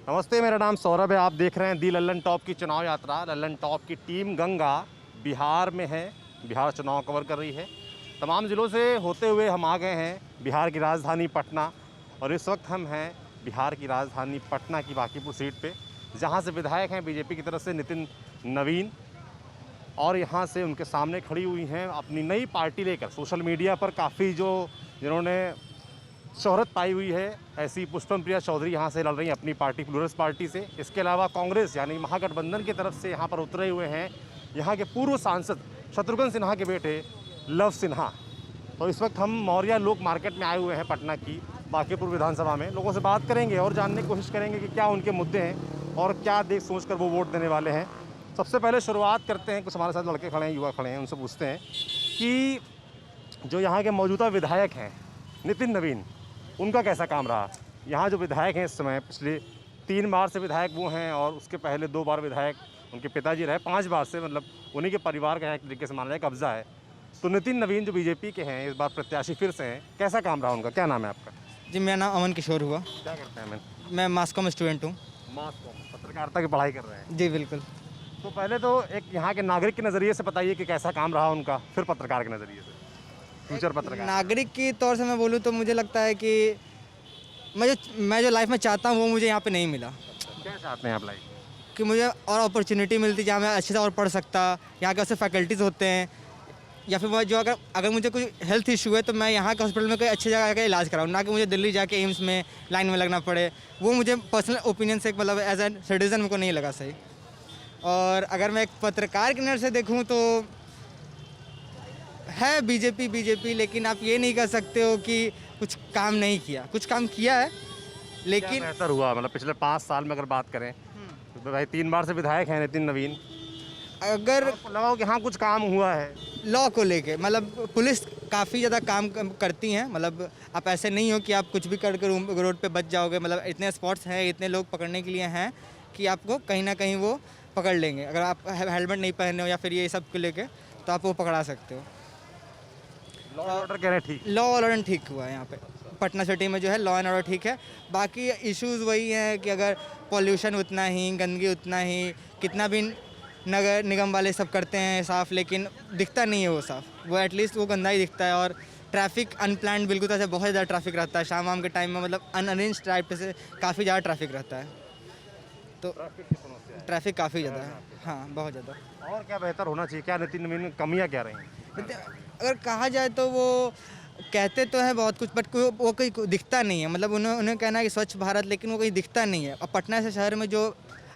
नमस्ते, मेरा नाम सौरभ है। आप देख रहे हैं दी लल्लन टॉप की चुनाव यात्रा। लल्लन टॉप की टीम गंगा बिहार में है, बिहार चुनाव कवर कर रही है। तमाम ज़िलों से होते हुए हम आ गए हैं बिहार की राजधानी पटना, और इस वक्त हम हैं बिहार की राजधानी पटना की बांकीपुर सीट पे, जहां से विधायक हैं बीजेपी की तरफ से नितिन नवीन, और यहाँ से उनके सामने खड़ी हुई हैं अपनी नई पार्टी लेकर। सोशल मीडिया पर काफ़ी जिन्होंने शोहरत पाई हुई है, ऐसी पुष्पम प्रिया चौधरी यहाँ से लड़ रही हैं अपनी पार्टी प्लूरल्स पार्टी से। इसके अलावा कांग्रेस यानी महागठबंधन की तरफ से यहाँ पर उतरे हुए हैं यहाँ के पूर्व सांसद शत्रुघ्न सिन्हा के बेटे लव सिन्हा। तो इस वक्त हम मौर्या लोक मार्केट में आए हुए हैं पटना की बांकीपुर विधानसभा में। लोगों से बात करेंगे और जानने की कोशिश करेंगे कि क्या उनके मुद्दे हैं और क्या देख सोच कर वो वोट देने वाले हैं। सबसे पहले शुरुआत करते हैं, कुछ हमारे साथ लड़के खड़े हैं, युवा खड़े हैं, उनसे पूछते हैं कि जो यहाँ के मौजूदा विधायक हैं नितिन नवीन, उनका कैसा काम रहा। यहाँ जो विधायक हैं इस समय, पिछले 3 बार से विधायक वो हैं, और उसके पहले 2 बार विधायक उनके पिताजी रहे, 5 बार से, मतलब उन्हीं के परिवार का एक तरीके से माना जाए कब्जा है। तो नितिन नवीन जो बीजेपी के हैं, इस बार प्रत्याशी फिर से हैं, कैसा काम रहा उनका? क्या नाम है आपका? जी, मेरा नाम अमन किशोर हुआ। क्या करते हैं? मैं मास कॉम स्टूडेंट हूँ। मास कॉम, पत्रकारिता की पढ़ाई कर रहे हैं? जी बिल्कुल। तो पहले तो एक यहाँ के नागरिक के नज़रिए से बताइए कि कैसा काम रहा उनका, फिर पत्रकार के नज़रिए से, फ्यूचर पत्रकार। नागरिक के तौर से मैं बोलूँ तो मुझे लगता है कि मैं जो लाइफ में चाहता हूँ वो मुझे यहाँ पे नहीं मिला। क्या चाहते हैं आप लाइफ? कि मुझे और अपॉर्चुनिटी मिलती जहाँ मैं अच्छे से और पढ़ सकता, यहाँ के ऐसे फैकल्टीज़ होते हैं, या फिर जो अगर मुझे कोई हेल्थ इशू है तो मैं यहाँ के हॉस्पिटल में कोई अच्छी जगह का इलाज कराऊँ, ना कि मुझे दिल्ली जाके एम्स में लाइन में लगना पड़े। वो मुझे पर्सनल ओपिनियन से मतलब एज ए सिटीज़न मेरे को नहीं लगा सही। और अगर मैं एक पत्रकार के नज़र से देखूँ तो है बीजेपी, लेकिन आप ये नहीं कह सकते हो कि कुछ काम नहीं किया। कुछ काम किया है, लेकिन बेहतर हुआ मतलब पिछले 5 साल में अगर बात करें तो भाई 3 बार से विधायक हैं नितिन नवीन, अगर लगाओ कि हाँ कुछ काम हुआ है। लॉ को लेके मतलब पुलिस काफ़ी ज़्यादा काम करती हैं। मतलब आप ऐसे नहीं हो कि आप कुछ भी करके रोड पे बच जाओगे। मतलब इतने स्पॉट्स हैं, इतने लोग पकड़ने के लिए हैं कि आपको कहीं ना कहीं वो पकड़ लेंगे। अगर आप हेलमेट नहीं पहने हो या फिर ये सब को लेके, तो आप वो पकड़ा सकते हो। लॉ एंड ऑर्डर कह रहे हैं ठीक? लॉ ऑर्डर ठीक हुआ है यहाँ पे पटना सिटी में, जो है लॉ एंड ऑर्डर ठीक है। बाकी इश्यूज़ वही हैं कि अगर पॉल्यूशन उतना ही, गंदगी उतना ही, कितना भी नगर निगम वाले सब करते हैं साफ़, लेकिन दिखता नहीं है वो साफ़। वो एटलीस्ट वो गंदा ही दिखता है। और ट्रैफिक अनप्लान्ड बिल्कुल तरह से बहुत ज़्यादा ट्रैफिक रहता है शाम के टाइम में। मतलब अनअरेंज टाइप से काफ़ी ज़्यादा ट्रैफिक रहता है। तो ट्रैफिक काफ़ी ज़्यादा है, हाँ बहुत ज़्यादा। और क्या बेहतर होना चाहिए? क्या नितिन नवीन में कमियाँ क्या रही? अगर कहा जाए तो वो कहते तो हैं बहुत कुछ, बट वो कहीं दिखता नहीं है। मतलब उन्हें कहना है कि स्वच्छ भारत, लेकिन वो कहीं दिखता नहीं है। अब पटना से शहर में जो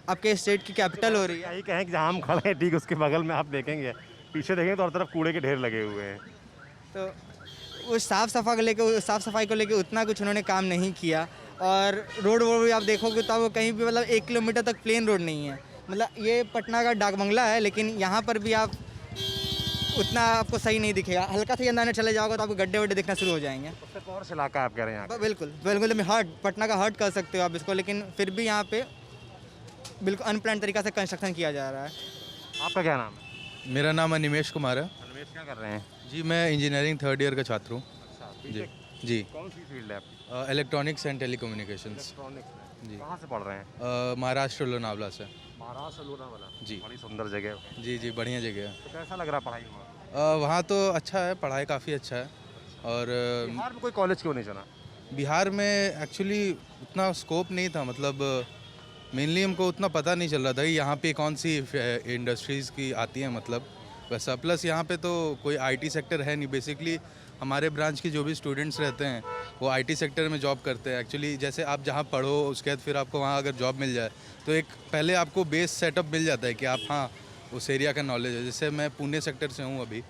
आपके स्टेट की कैपिटल हो रही है, यही कहें कि जहाँ हम खड़े हैं ठीक उसके बगल में आप देखेंगे, पीछे देखेंगे तो हर तरफ कूड़े के ढेर लगे हुए हैं। तो वो साफ़ सफाई को लेके उतना कुछ उन्होंने काम नहीं किया। और रोड भी आप देखोगे तो वो कहीं भी मतलब 1 किलोमीटर तक प्लेन रोड नहीं है। मतलब ये पटना का डाक बंगला है, लेकिन यहाँ पर भी आप उतना आपको सही नहीं दिखेगा। हल्का सा अंदर चले जाओगे तो आपको गड्ढे वड्ढे दिखना शुरू हो जाएंगे। सबसे पॉश इलाका आप कह रहे हैं यहाँ? बिल्कुल हार्ट, पटना का हार्ट कर सकते हो आप इसको, लेकिन फिर भी यहाँ पे बिल्कुल अनप्लान तरीका से कंस्ट्रक्शन किया जा रहा है। आपका क्या नाम है? मेरा नाम अनिमेश कुमार है। अनिमेश, क्या कर रहे हैं? जी, मैं इंजीनियरिंग 3rd ईयर का छात्र हूँ। जी जी। कौन सी फील्ड है आपकी? Electronics and telecommunications. इलेक्ट्रॉनिक्स जी। कहाँ से पढ़ रहे हैं? महाराष्ट्र लोनावला से। महाराष्ट्र लोनावाला? जी। बड़ी सुंदर जगह है। जी, बढ़िया जगह है। तो कैसा लग रहा पढ़ाई हुआ? वहाँ तो अच्छा है, पढ़ाई काफ़ी अच्छा है। और बिहार में कोई कॉलेज क्यों नहीं चुना? बिहार में एक्चुअली उतना स्कोप नहीं था। मतलब मेनली हमको उतना पता नहीं चल रहा था कि यहाँ पे कौन सी इंडस्ट्रीज़ की आती हैं, मतलब वैसा। प्लस यहाँ पे तो कोई आईटी सेक्टर है नहीं। बेसिकली हमारे ब्रांच के जो भी स्टूडेंट्स रहते हैं वो आईटी सेक्टर में जॉब करते हैं। एक्चुअली जैसे आप जहाँ पढ़ो उसके बाद फिर आपको वहाँ अगर जॉब मिल जाए तो एक पहले आपको बेस सेटअप मिल जाता है कि आप हाँ उस एरिया का नॉलेज है। जैसे मैं पुणे सेक्टर से हूँ अभी,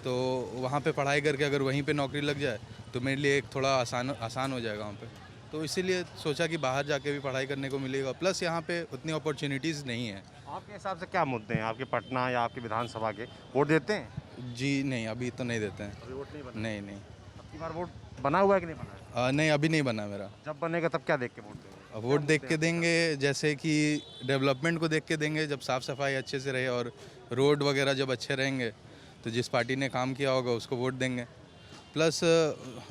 तो वहाँ पे पढ़ाई करके अगर वहीं पे नौकरी लग जाए तो मेरे लिए एक थोड़ा आसान हो जाएगा वहाँ पे। तो इसीलिए सोचा कि बाहर जाके भी पढ़ाई करने को मिलेगा। प्लस यहाँ पे उतनी अपॉर्चुनिटीज़ नहीं है। आपके हिसाब से क्या मुद्दे हैं आपके पटना या आपकी विधानसभा के? वोट देते हैं? जी नहीं, अभी तो नहीं देते हैं। अभी वोट नहीं बना? नहीं। अब की बार वोट बना हुआ है कि नहीं बना है? नहीं, अभी नहीं बना मेरा। जब बनेगा तब क्या देख के वोट देंगे? वोट देख के देंगे, जैसे कि डेवलपमेंट को देख के देंगे। जब साफ़ सफाई अच्छे से रहे और रोड वगैरह जब अच्छे रहेंगे तो जिस पार्टी ने काम किया होगा उसको वोट देंगे। प्लस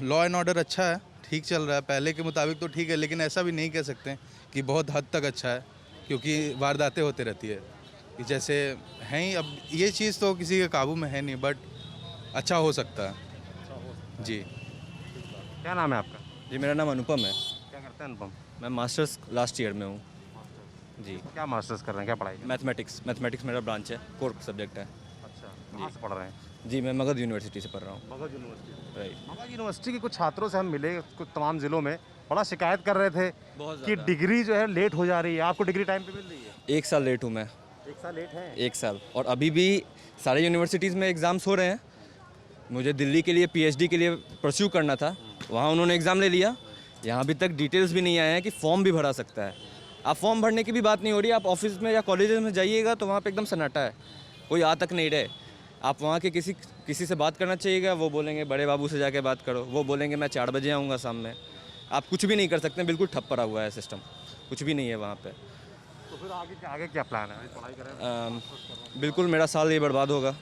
लॉ एंड ऑर्डर अच्छा है, ठीक चल रहा है, पहले के मुताबिक तो ठीक है, लेकिन ऐसा भी नहीं कह सकते कि बहुत हद तक अच्छा है, क्योंकि वारदातें होती रहती है कि जैसे हैं ही। अब ये चीज़ तो किसी के काबू में है नहीं, बट अच्छा हो सकता है जी। क्या नाम है आपका? जी मेरा नाम अनुपम है। क्या करते हैं अनुपम? मैं मास्टर्स लास्ट ईयर में हूँ जी। क्या मास्टर्स कर रहे हैं, क्या पढ़ाई? मैथमेटिक्स मेरा ब्रांच है, कोर सब्जेक्ट है अच्छा, कहाँ से पढ़ रहे हैं? जी। मैं मगध यूनिवर्सिटी से पढ़ रहा हूँ। Magadh university. Right. Magadh university के कुछ छात्रों से हम मिले कुछ तमाम ज़िलों में, बड़ा शिकायत कर रहे थे बहुत कि डिग्री जो है लेट हो जा रही है। आपको डिग्री टाइम पे मिल रही है? 1 साल लेट हूँ मैं। 1 साल लेट है? 1 साल। और अभी भी सारे यूनिवर्सिटीज़ में एग्ज़ाम्स हो रहे हैं। मुझे दिल्ली के लिए PhD के लिए परस्यू करना था, वहाँ उन्होंने एग्ज़ाम ले लिया। यहाँ अभी तक डिटेल्स भी नहीं आए हैं कि फॉर्म भी भरा सकता है। आप फॉर्म भरने की भी बात नहीं हो रही, आप ऑफिस में या कॉलेज में जाइएगा तो वहाँ पे एकदम सन्नाटा है, कोई आ तक नहीं रहे। आप वहाँ के किसी से बात करना चाहिएगा, वो बोलेंगे बड़े बाबू से जाके बात करो, वो बोलेंगे मैं 4 बजे आऊँगा शाम में। आप कुछ भी नहीं कर सकते, बिल्कुल ठप पड़ा हुआ है सिस्टम, कुछ भी नहीं है वहाँ पे। तो फिर आगे क्या प्लान है? पढ़ाई करें? बिल्कुल मेरा साल ये बर्बाद होगा,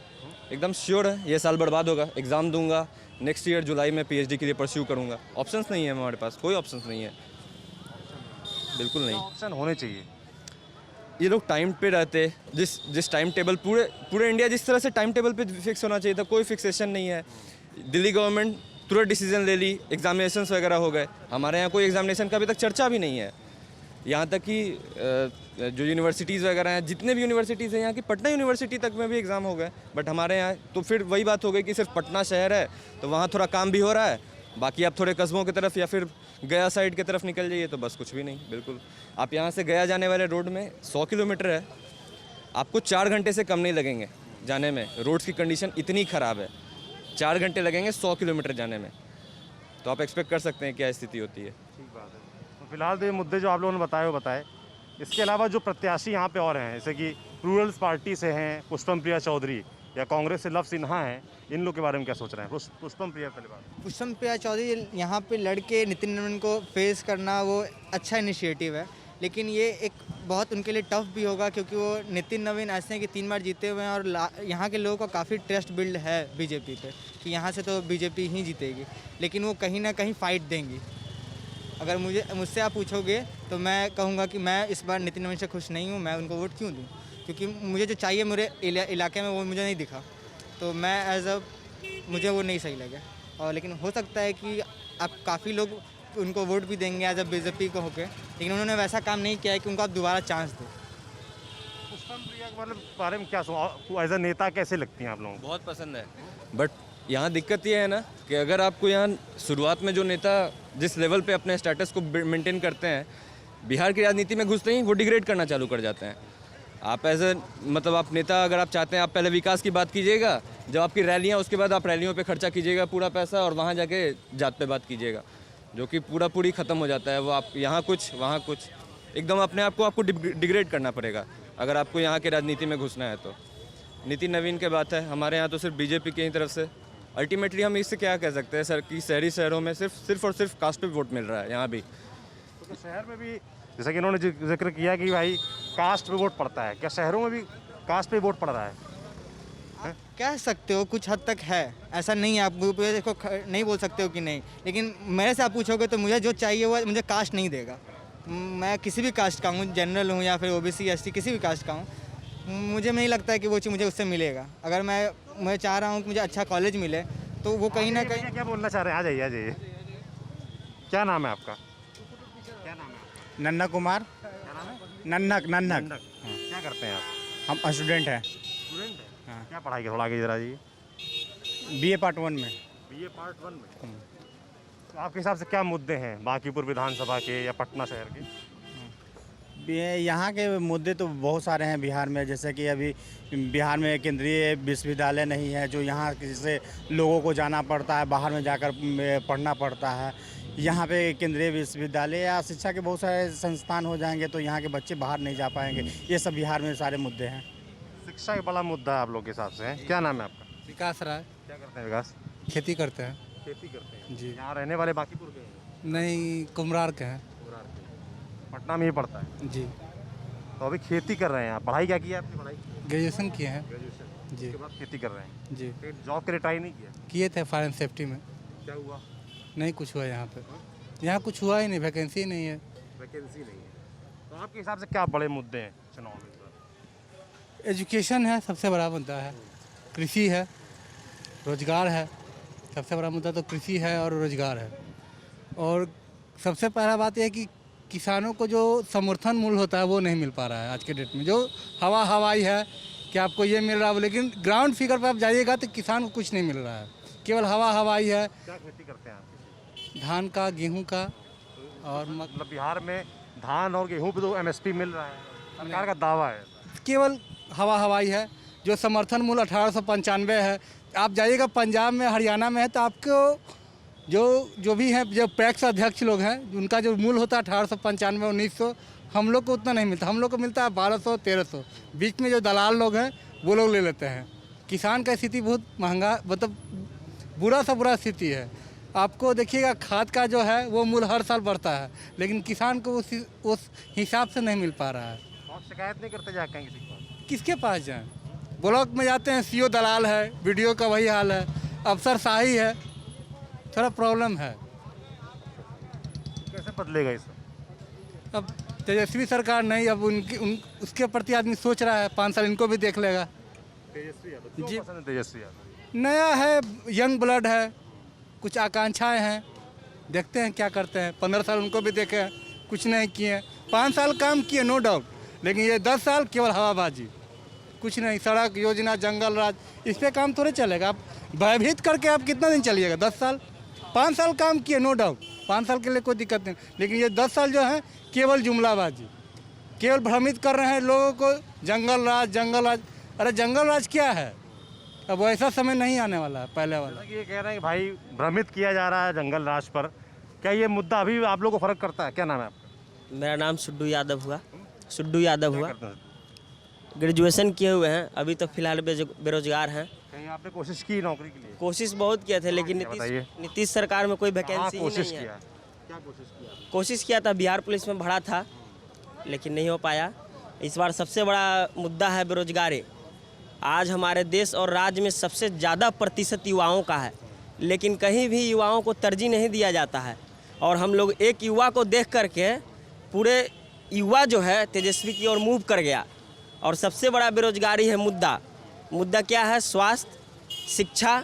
एकदम श्योर है ये साल बर्बाद होगा। एग्ज़ाम दूंगा, नेक्स्ट ईयर जुलाई में PhD के लिए परस्यू करूँगा। ऑप्शंस नहीं है हमारे पास, कोई ऑप्शंस नहीं है, बिल्कुल नहीं। ऑप्शन होने चाहिए। ये लोग टाइम पे रहते, जिस टाइम टेबल पूरे इंडिया जिस तरह से टाइम टेबल पे फिक्स होना चाहिए था, कोई फिक्सेशन नहीं है। दिल्ली गवर्नमेंट तुरंत डिसीजन ले ली, एग्जामिनेशंस वगैरह हो गए। हमारे यहाँ कोई एग्जामिनेशन का अभी तक चर्चा भी नहीं है। यहाँ तक कि जो यूनिवर्सिटीज़ वगैरह हैं, जितने भी यूनिवर्सिटीज़ हैं यहाँ की, पटना यूनिवर्सिटी तक में भी एग्ज़ाम हो गए। बट हमारे यहाँ तो फिर वही बात हो गई कि सिर्फ पटना शहर है तो वहाँ थोड़ा काम भी हो रहा है, बाकी आप थोड़े कस्बों की तरफ या फिर गया साइड की तरफ निकल जाइए तो बस कुछ भी नहीं। बिल्कुल आप यहाँ से गया जाने वाले रोड में 100 किलोमीटर है, आपको 4 घंटे से कम नहीं लगेंगे जाने में। रोड्स की कंडीशन इतनी ख़राब है, 4 घंटे लगेंगे 100 किलोमीटर जाने में, तो आप एक्सपेक्ट कर सकते हैं क्या स्थिति होती है। ठीक बात है। तो फिलहाल तो ये मुद्दे जो आप लोगों ने बताए वो बताए। इसके अलावा जो प्रत्याशी यहाँ पे और हैं, जैसे कि रूरल्स पार्टी से हैं पुष्पम प्रिया चौधरी या कांग्रेस से लव सिन्हा हैं, इन लोग के बारे में क्या सोच रहे हैं? पुष्पम प्रिया पहले बात। पुष्पम प्रिया चौधरी यहाँ पे लड़के नितिन नवीन को फेस करना वो अच्छा इनिशिएटिव है, लेकिन ये एक बहुत उनके लिए टफ भी होगा, क्योंकि वो नितिन नवीन ऐसे हैं कि 3 बार जीते हुए हैं और यहाँ के लोगों का काफ़ी ट्रस्ट बिल्ड है बीजेपी पे कि यहाँ से तो बीजेपी ही जीतेगी, लेकिन वो कहीं ना कहीं फ़ाइट देंगी। अगर मुझसे आप पूछोगे तो मैं कहूँगा कि मैं इस बार नितिन नवीन से खुश नहीं हूँ। मैं उनको वोट क्यों दूँ? क्योंकि मुझे जो चाहिए मेरे इलाके में वो मुझे नहीं दिखा, तो मैं मुझे वो नहीं सही लगा। और लेकिन हो सकता है कि आप काफ़ी लोग उनको वोट भी देंगे एज बीजेपी को होके, लेकिन उन्होंने वैसा काम नहीं किया है कि उनको आप दोबारा चांस दो। पुष्पम प्रिया के बारे में क्या एज अ नेता कैसे लगती हैं आप लोगों को? बहुत पसंद है, बट यहाँ दिक्कत ये है ना कि अगर आपको यहाँ शुरुआत में जो नेता जिस लेवल पे अपने स्टेटस को मेंटेन करते हैं, बिहार की राजनीति में घुसते ही वो डिग्रेड करना चालू कर जाते हैं। आप मतलब आप नेता अगर आप चाहते हैं, आप पहले विकास की बात कीजिएगा, जब आपकी रैलियाँ, उसके बाद आप रैलियों पे खर्चा कीजिएगा पूरा पैसा और वहाँ जाके जात पे बात कीजिएगा, जो कि पूरी ख़त्म हो जाता है। वो आप यहाँ कुछ वहाँ कुछ, एकदम अपने आप को आपको डिग्रेड करना पड़ेगा अगर आपको यहाँ की राजनीति में घुसना है तो। नितिन नवीन की बात है, हमारे यहाँ तो सिर्फ बीजेपी की ही तरफ से। अल्टीमेटली हम इससे क्या कह सकते हैं सर कि शहरी शहरों में सिर्फ और सिर्फ कास्ट पे वोट मिल रहा है यहाँ भी। तो शहर में भी जैसा कि इन्होंने जिक्र किया कि भाई कास्ट पे वोट पड़ता है, क्या शहरों में भी कास्ट पे वोट पड़ रहा है? कह सकते हो कुछ हद तक है, ऐसा नहीं है, आप देखो नहीं बोल सकते हो कि नहीं, लेकिन मेरे से आप पूछोगे तो मुझे जो चाहिए वो मुझे कास्ट नहीं देगा। मैं किसी भी कास्ट का हूँ, जनरल हूँ या फिर OBC ST किसी भी कास्ट का हूँ, मुझे नहीं लगता है कि वो चीज़ मुझे उससे मिलेगा। अगर मैं चाह रहा हूँ कि मुझे अच्छा कॉलेज मिले तो वो कहीं ना कहीं। क्या बोलना चाह रहे हैं? आ जाइए। क्या नाम है आपका? क्या नाम है? नन्ना कुमार। क्या नाम है? नन्नक। क्या करते हैं आप? हम स्टूडेंट हैं। स्टूडेंट हैं? हाँ। क्या पढ़ाई के थोड़ा आगे जरा जी। BA पार्ट 1 में। BA पार्ट 1 में। तो आपके हिसाब से क्या मुद्दे हैं बांकीपुर विधानसभा के या पटना शहर के? यहाँ के मुद्दे तो बहुत सारे हैं बिहार में, जैसे कि अभी बिहार में केंद्रीय विश्वविद्यालय नहीं है, जो यहाँ से लोगों को जाना पड़ता है, बाहर में जाकर पढ़ना पड़ता है। यहाँ पे केंद्रीय विश्वविद्यालय या शिक्षा के बहुत सारे संस्थान हो जाएंगे तो यहाँ के बच्चे बाहर नहीं जा पाएंगे। ये सब बिहार में सारे मुद्दे हैं। शिक्षा एक बड़ा मुद्दा है आप लोग के हिसाब से। क्या नाम है आपका? विकास राय। क्या करते हैं विकास? खेती करते हैं। खेती करते हैं जी। यहाँ रहने वाले बांकीपुर के हैं? नहीं, कुम्हरार के हैं। पटना में ही पढ़ता है। जी। तो अभी खेती कर रहे हैं आप। पढ़ाई क्या की है आपने? पढ़ाई ग्रेजुएशन किए हैं। ग्रेजुएशन। जी। उसके बाद खेती कर रहे हैं। जी। फिर जॉब के लिए ट्राई नहीं किया? किए थे फायर एंड सेफ्टी में, क्या हुआ? नहीं कुछ हुआ यहाँ पे। यहाँ कुछ हुआ ही नहीं, वैकेंसी ही नहीं है। वैकेंसी नहीं है। तो आपके हिसाब से क्या बड़े मुद्दे हैं चुनाव में इस बार? एजुकेशन है, सबसे बड़ा मुद्दा है। कृषि है, रोजगार है। सबसे बड़ा मुद्दा तो कृषि है और रोजगार है। और सबसे पहला बात यह है कि किसानों को जो समर्थन मूल्य होता है वो नहीं मिल पा रहा है आज के डेट में। जो हवाई है कि आपको ये मिल रहा है, लेकिन ग्राउंड फिगर पर आप जाइएगा तो किसान को कुछ नहीं मिल रहा है, केवल हवाई है। क्या खेती करते हैं आप? धान का, गेहूं का और मतलब बिहार में धान और गेहूं पे तो एमएसपी मिल रहा है, सरकार का दावा है। केवल हवाई है। जो समर्थन मूल्य 1895 है। आप जाइएगा पंजाब में, हरियाणा में है तो आपको जो भी हैं, जो पैक्स अध्यक्ष लोग हैं, उनका जो मूल्य होता है 1895 1900, हम लोग को उतना नहीं मिलता। हम लोग को मिलता है 1200 1300। बीच में जो दलाल लोग हैं वो लोग ले लेते हैं। किसान का स्थिति बहुत महंगा, मतलब बुरा सा बुरा स्थिति है। आपको देखिएगा खाद का जो है वो मूल्य हर साल बढ़ता है, लेकिन किसान को उस हिसाब से नहीं मिल पा रहा है। आप शिकायत नहीं करते जाके किसी के पास? किसके पास जाएं? ब्लॉक में जाते हैं, सीओ दलाल है, वीडियो का वही हाल है, अफसरशाही है, थोड़ा प्रॉब्लम है। कैसे बदलेगा इस? अब तेजस्वी सरकार नहीं, अब उसके प्रति आदमी सोच रहा है 5 साल इनको भी देख लेगा। तेजस्वी यादव क्यों पसंद है? तेजस्वी यादव नया है, यंग ब्लड है, कुछ आकांक्षाएं हैं, देखते हैं क्या करते हैं। 15 साल उनको भी देखे, कुछ नहीं किए। 5 साल काम किए नो डाउट, लेकिन ये 10 साल केवल हवाबाजी, कुछ नहीं। सड़क योजना, जंगल राज, इस पे काम थोड़े चलेगा। आप भयभीत करके आप कितना दिन चलिएगा? 10 साल। 5 साल काम किए नो डाउट, 5 साल के लिए कोई दिक्कत नहीं, लेकिन ये 10 साल जो है केवल जुमलाबाजी, केवल भ्रमित कर रहे हैं लोगों को। जंगल राज, जंगल राज, अरे जंगल राज क्या है? अब वैसा समय नहीं आने वाला है पहले वाला। ये कह रहे हैं कि भाई भ्रमित किया जा रहा है जंगल राज पर। क्या ये मुद्दा अभी आप लोगों को फर्क करता है? क्या नाम है आपका? मेरा नाम सुड्डू यादव हुआ। सुड्डू यादव हुआ। करते हैं? ग्रेजुएशन किए हुए हैं, अभी तो फिलहाल बेरोजगार हैं। कहीं आपने कोशिश की नौकरी के लिए? कोशिश बहुत किए थे, लेकिन बताइए। नीतीश सरकार में कोई हाँ, वैकेंसी ही कोशिश नहीं है। किया। क्या कोशिश किया? कोशिश किया था, बिहार पुलिस में भरा था, लेकिन नहीं हो पाया। इस बार सबसे बड़ा मुद्दा है बेरोजगारी। आज हमारे देश और राज्य में सबसे ज़्यादा प्रतिशत युवाओं का है, लेकिन कहीं भी युवाओं को तरजीह नहीं दिया जाता है। और हम लोग एक युवा को देख करके पूरे युवा जो है तेजस्वी की ओर मूव कर गया। और सबसे बड़ा बेरोजगारी है मुद्दा। मुद्दा क्या है? स्वास्थ्य, शिक्षा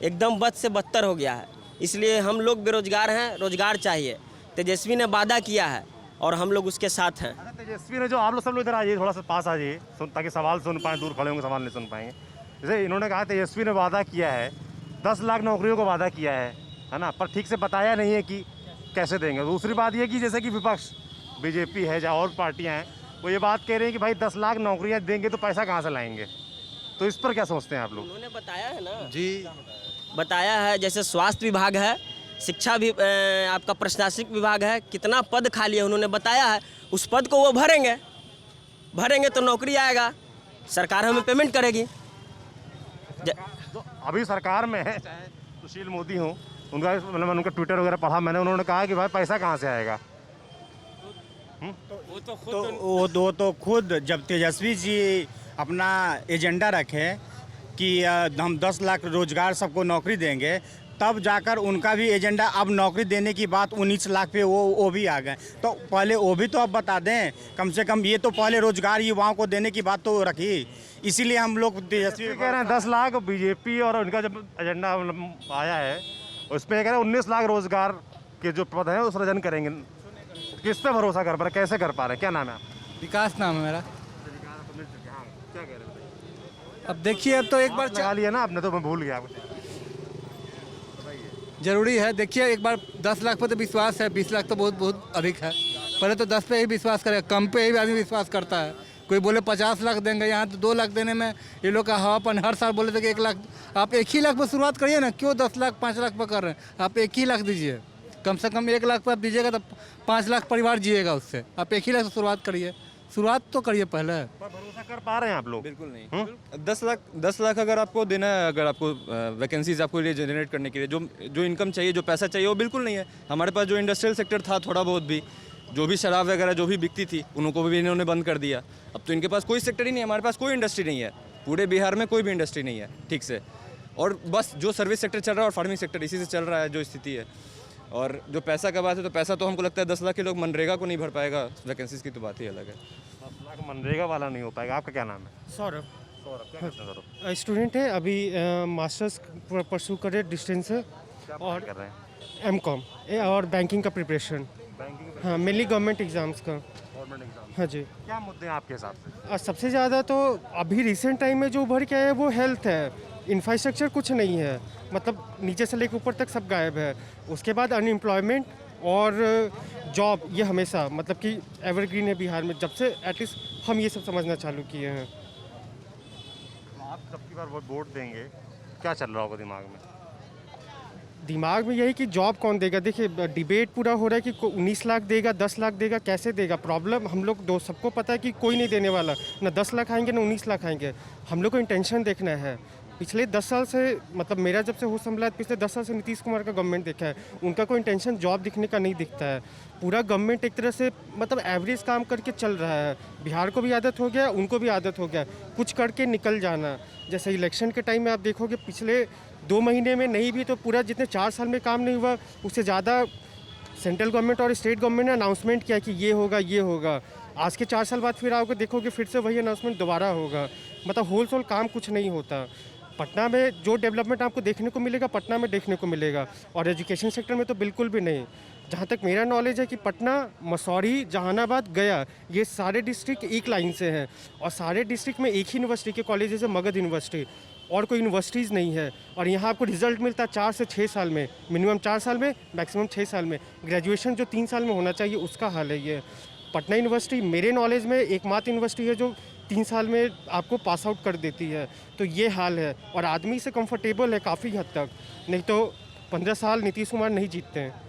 एकदम बद से बदतर हो गया है। इसलिए हम लोग बेरोजगार हैं, रोजगार चाहिए। तेजस्वी ने वादा किया है और हम लोग उसके साथ हैं। अच्छा, तेजस्वी ने जो, आप लोग सब लोग इधर आ जाइए, थोड़ा सा पास आ जाइए, ताकि सवाल सुन पाएँ, दूर खड़े होंगे सवाल नहीं सुन पाएंगे। जैसे इन्होंने कहा तेजस्वी ने वादा किया है, 10 लाख नौकरियों को वादा किया है ना, पर ठीक से बताया नहीं है कि कैसे देंगे। दूसरी बात ये कि जैसे कि विपक्ष बीजेपी है या और पार्टियां हैं, वो ये बात कह रही हैं कि भाई 10 लाख नौकरियां देंगे तो पैसा कहाँ से लाएंगे? तो इस पर क्या सोचते हैं आप लोग? उन्होंने बताया है ना जी, बताया है। जैसे स्वास्थ्य विभाग है, शिक्षा भी, आपका प्रशासनिक विभाग है, कितना पद खाली है उन्होंने बताया है। उस पद को वो भरेंगे तो नौकरी आएगा, सरकार हमें पेमेंट करेगी। जो अभी सरकार में है, चाहे सुशील मोदी हों, उनका मतलब उनका ट्विटर वगैरह पढ़ा मैंने, उन्होंने कहा कि भाई पैसा कहाँ से आएगा? वो तो खुद जब तेजस्वी जी अपना एजेंडा रखे कि हम 10 लाख रोजगार सबको नौकरी देंगे, तब जाकर उनका भी एजेंडा, अब नौकरी देने की बात 19 लाख पे वो भी आ गए। तो पहले वो भी तो अब बता दें, कम से कम ये तो पहले रोजगार युवाओं को देने की बात तो रखी। इसीलिए हम लोग तेजस्वी कह रहे हैं 10 लाख, बीजेपी और उनका जब एजेंडा मतलब आया है उसमें कह रहे हैं 19 लाख रोजगार के जो पद हैं वो सृजन करेंगे। किस पे भरोसा कर पा रहे, कैसे कर पा रहे? क्या नाम है आपका? विकास नाम है मेरा। क्या कह रहे हैं? अब देखिए, अब तो एक बार लगा लिया ना आपने, तो मैं भूल गया। जरूरी है। देखिए, एक बार 10 लाख पर तो विश्वास है, 20 लाख तो बहुत अधिक है। पहले तो 10 पे ही विश्वास करेगा, कम पे ही आदमी विश्वास करता है। कोई बोले 50 लाख देंगे, यहाँ तो 2 लाख देने में ये लोग का हवापन। हर साल बोले थे कि 1 लाख। आप 1 ही लाख पर शुरुआत करिए ना, क्यों 10 लाख 5 लाख पर कर रहे हैं? आप 1 ही लाख दीजिए, कम से कम 1 लाख पर आप दीजिएगा तो 5 लाख परिवार जिएगा उससे। आप 1 ही लाख से शुरुआत करिए, शुरुआत तो करिए पहले। पर भरोसा कर पा रहे हैं आप लोग? बिल्कुल नहीं। 10 लाख अगर आपको देना है, अगर आपको वैकेंसीज आपको लिए जनरेट करने के लिए जो इनकम चाहिए, जो पैसा चाहिए, वो बिल्कुल नहीं है हमारे पास। जो इंडस्ट्रियल सेक्टर था थोड़ा बहुत भी, जो भी शराब वगैरह जो भी बिकती थी, उनको भी इन्होंने बंद कर दिया। अब तो इनके पास कोई सेक्टर ही नहीं है, हमारे पास कोई इंडस्ट्री नहीं है, पूरे बिहार में कोई भी इंडस्ट्री नहीं है ठीक से। और बस जो सर्विस सेक्टर चल रहा है और फार्मिंग सेक्टर, इसी से चल रहा है जो स्थिति है। और जो पैसा का बात है तो पैसा तो हमको लगता है 10 लाख के लोग मनरेगा को नहीं भर पाएगा, वैकेंसीज की तो बात ही अलग है। 10 लाख मनरेगा वाला नहीं हो पाएगा। आपका क्या नाम है? सौरभ सौरभ, क्या करते हैं सौरभ? स्टूडेंट है, अभी मास्टर्स परसू करे डिस्टेंस से, क्या पढ़ाई कर रहे हैं? एमकॉम और बैंकिंग का प्रिपरेशन। बैंकिंग, हाँ, मेनली गवर्नमेंट एग्ज़ाम्स का। Government exam. हाँ जी। क्या मुद्दे हैं आपके हिसाब से? सबसे ज़्यादा तो अभी रिसेंट टाइम में जो उभर के आया है वो हेल्थ है। इंफ्रास्ट्रक्चर कुछ नहीं है, मतलब नीचे से लेकर ऊपर तक सब गायब है। उसके बाद अनएम्प्लॉयमेंट और जॉब, ये हमेशा मतलब कि एवरग्रीन है बिहार में, जब से एटलीस्ट हम ये सब समझना चालू किए हैं। आप सबकी बार वोट देंगे, क्या चल रहा होगा दिमाग में? दिमाग में यही कि जॉब कौन देगा। देखिए, डिबेट पूरा हो रहा है कि 19 लाख देगा, 10 लाख देगा, कैसे देगा। प्रॉब्लम हम लोग दो सबको पता है कि कोई नहीं देने वाला, ना 10 लाख आएंगे ना 19 लाख आएंगे। हम लोग को इंटेंशन देखना है। पिछले 10 साल से, मतलब मेरा जब से होश संभला है, पिछले 10 साल से नीतीश कुमार का गवर्नमेंट देखा है, उनका कोई इंटेंशन जॉब दिखने का नहीं दिखता है। पूरा गवर्नमेंट एक तरह से मतलब एवरेज काम करके चल रहा है। बिहार को भी आदत हो गया, उनको भी आदत हो गया कुछ करके निकल जाना। जैसे इलेक्शन के टाइम में आप देखोगे, पिछले 2 महीने में नहीं भी तो पूरा जितने 4 साल में काम नहीं हुआ, उससे ज़्यादा सेंट्रल गवर्नमेंट और स्टेट गवर्नमेंट ने अनाउंसमेंट किया कि ये होगा ये होगा। आज के 4 साल बाद फिर आओगे, देखोगे फिर से वही अनाउंसमेंट दोबारा होगा। मतलब होल सोल काम कुछ नहीं होता। पटना में जो डेवलपमेंट आपको देखने को मिलेगा, पटना में देखने को मिलेगा, और एजुकेशन सेक्टर में तो बिल्कुल भी नहीं। जहाँ तक मेरा नॉलेज है कि पटना, मसौरी, जहानाबाद, गया, ये सारे डिस्ट्रिक्ट एक लाइन से हैं, और सारे डिस्ट्रिक्ट में एक ही यूनिवर्सिटी के कॉलेजेस है, मगध यूनिवर्सिटी, और कोई यूनिवर्सिटीज़ नहीं है। और यहाँ आपको रिजल्ट मिलता है 4 से 6 साल में, मिनिमम 4 साल में, मैक्सिमम 6 साल में। ग्रेजुएशन जो 3 साल में होना चाहिए, उसका हाल है ये। पटना यूनिवर्सिटी मेरे नॉलेज में एकमात्र यूनिवर्सिटी है जो 3 साल में आपको पास आउट कर देती है। तो ये हाल है, और आदमी से कंफर्टेबल है काफ़ी हद तक, नहीं तो 15 साल नीतीश कुमार नहीं जीतते हैं।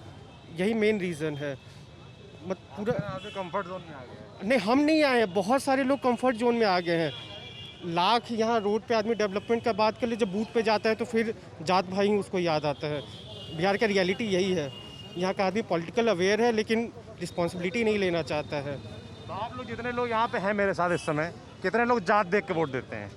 यही मेन रीज़न है। पूरा कंफर्ट जोन में आ गए? नहीं, हम नहीं आए हैं, बहुत सारे लोग कंफर्ट जोन में आ गए हैं। लाख यहाँ रोड पे आदमी डेवलपमेंट का बात कर ले, जब बूथ पे जाता है तो फिर जात भाई उसको याद आता है। बिहार का रियलिटी यही है। यहाँ का आदमी पॉलिटिकल अवेयर है, लेकिन रिस्पॉन्सिबिलिटी नहीं लेना चाहता है। तो आप लोग जितने लोग यहाँ पे हैं मेरे साथ इस समय, कितने लोग जात देख के वोट देते हैं?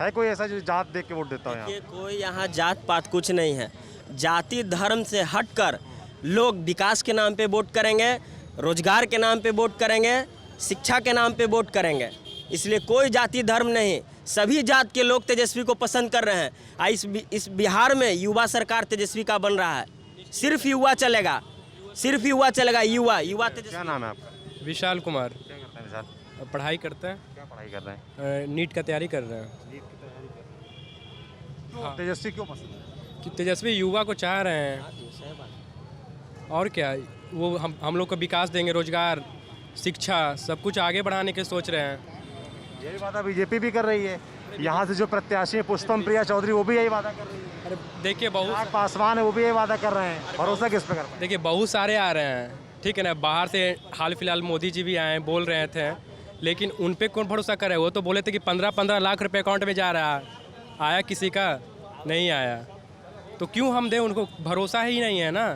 है कोई ऐसा जो जात देख के वोट देता हो यहाँ? देखिए, कोई यहाँ जात पात कुछ नहीं है। जाति धर्म से हटकर लोग विकास के नाम पे वोट करेंगे, रोजगार के नाम पे वोट करेंगे, शिक्षा के नाम पे वोट करेंगे। इसलिए कोई जाति धर्म नहीं, सभी जात के लोग तेजस्वी को पसंद कर रहे हैं। इस बिहार में युवा सरकार तेजस्वी का बन रहा है। सिर्फ युवा चलेगा, सिर्फ युवा चलेगा, युवा युवा तेजस्वी। क्या नाम है आपका? विशाल कुमार। क्या करते हैं विशाल? पढ़ाई करते हैं, क्या पढ़ाई कर रहे हैं? नीट का तैयारी कर रहे हैं। क्यों तेजस्वी क्यों पसंद है? कि तेजस्वी युवा को चाह रहे हैं, और क्या, वो हम लोग को विकास देंगे, रोजगार, शिक्षा, सब कुछ आगे बढ़ाने के सोच रहे हैं। यही वादा बीजेपी भी कर रही है। यहाँ से जो प्रत्याशी है पुष्पम प्रिया चौधरी, वो भी यही वादा कर रही है। अरे देखिए, बहुत पासवान है, वो भी यही वादा कर रहे हैं। भरोसा किस पे कर रहे हैं? देखिए बहुत सारे आ रहे हैं, ठीक है ना। बाहर से हाल फिलहाल मोदी जी भी आए, बोल रहे थे, लेकिन उन पे कौन भरोसा करे। वो तो बोले थे कि 15-15 लाख रुपए अकाउंट में जा रहा, आया किसी का नहीं आया। तो क्यों हम दें, उनको भरोसा ही नहीं है ना।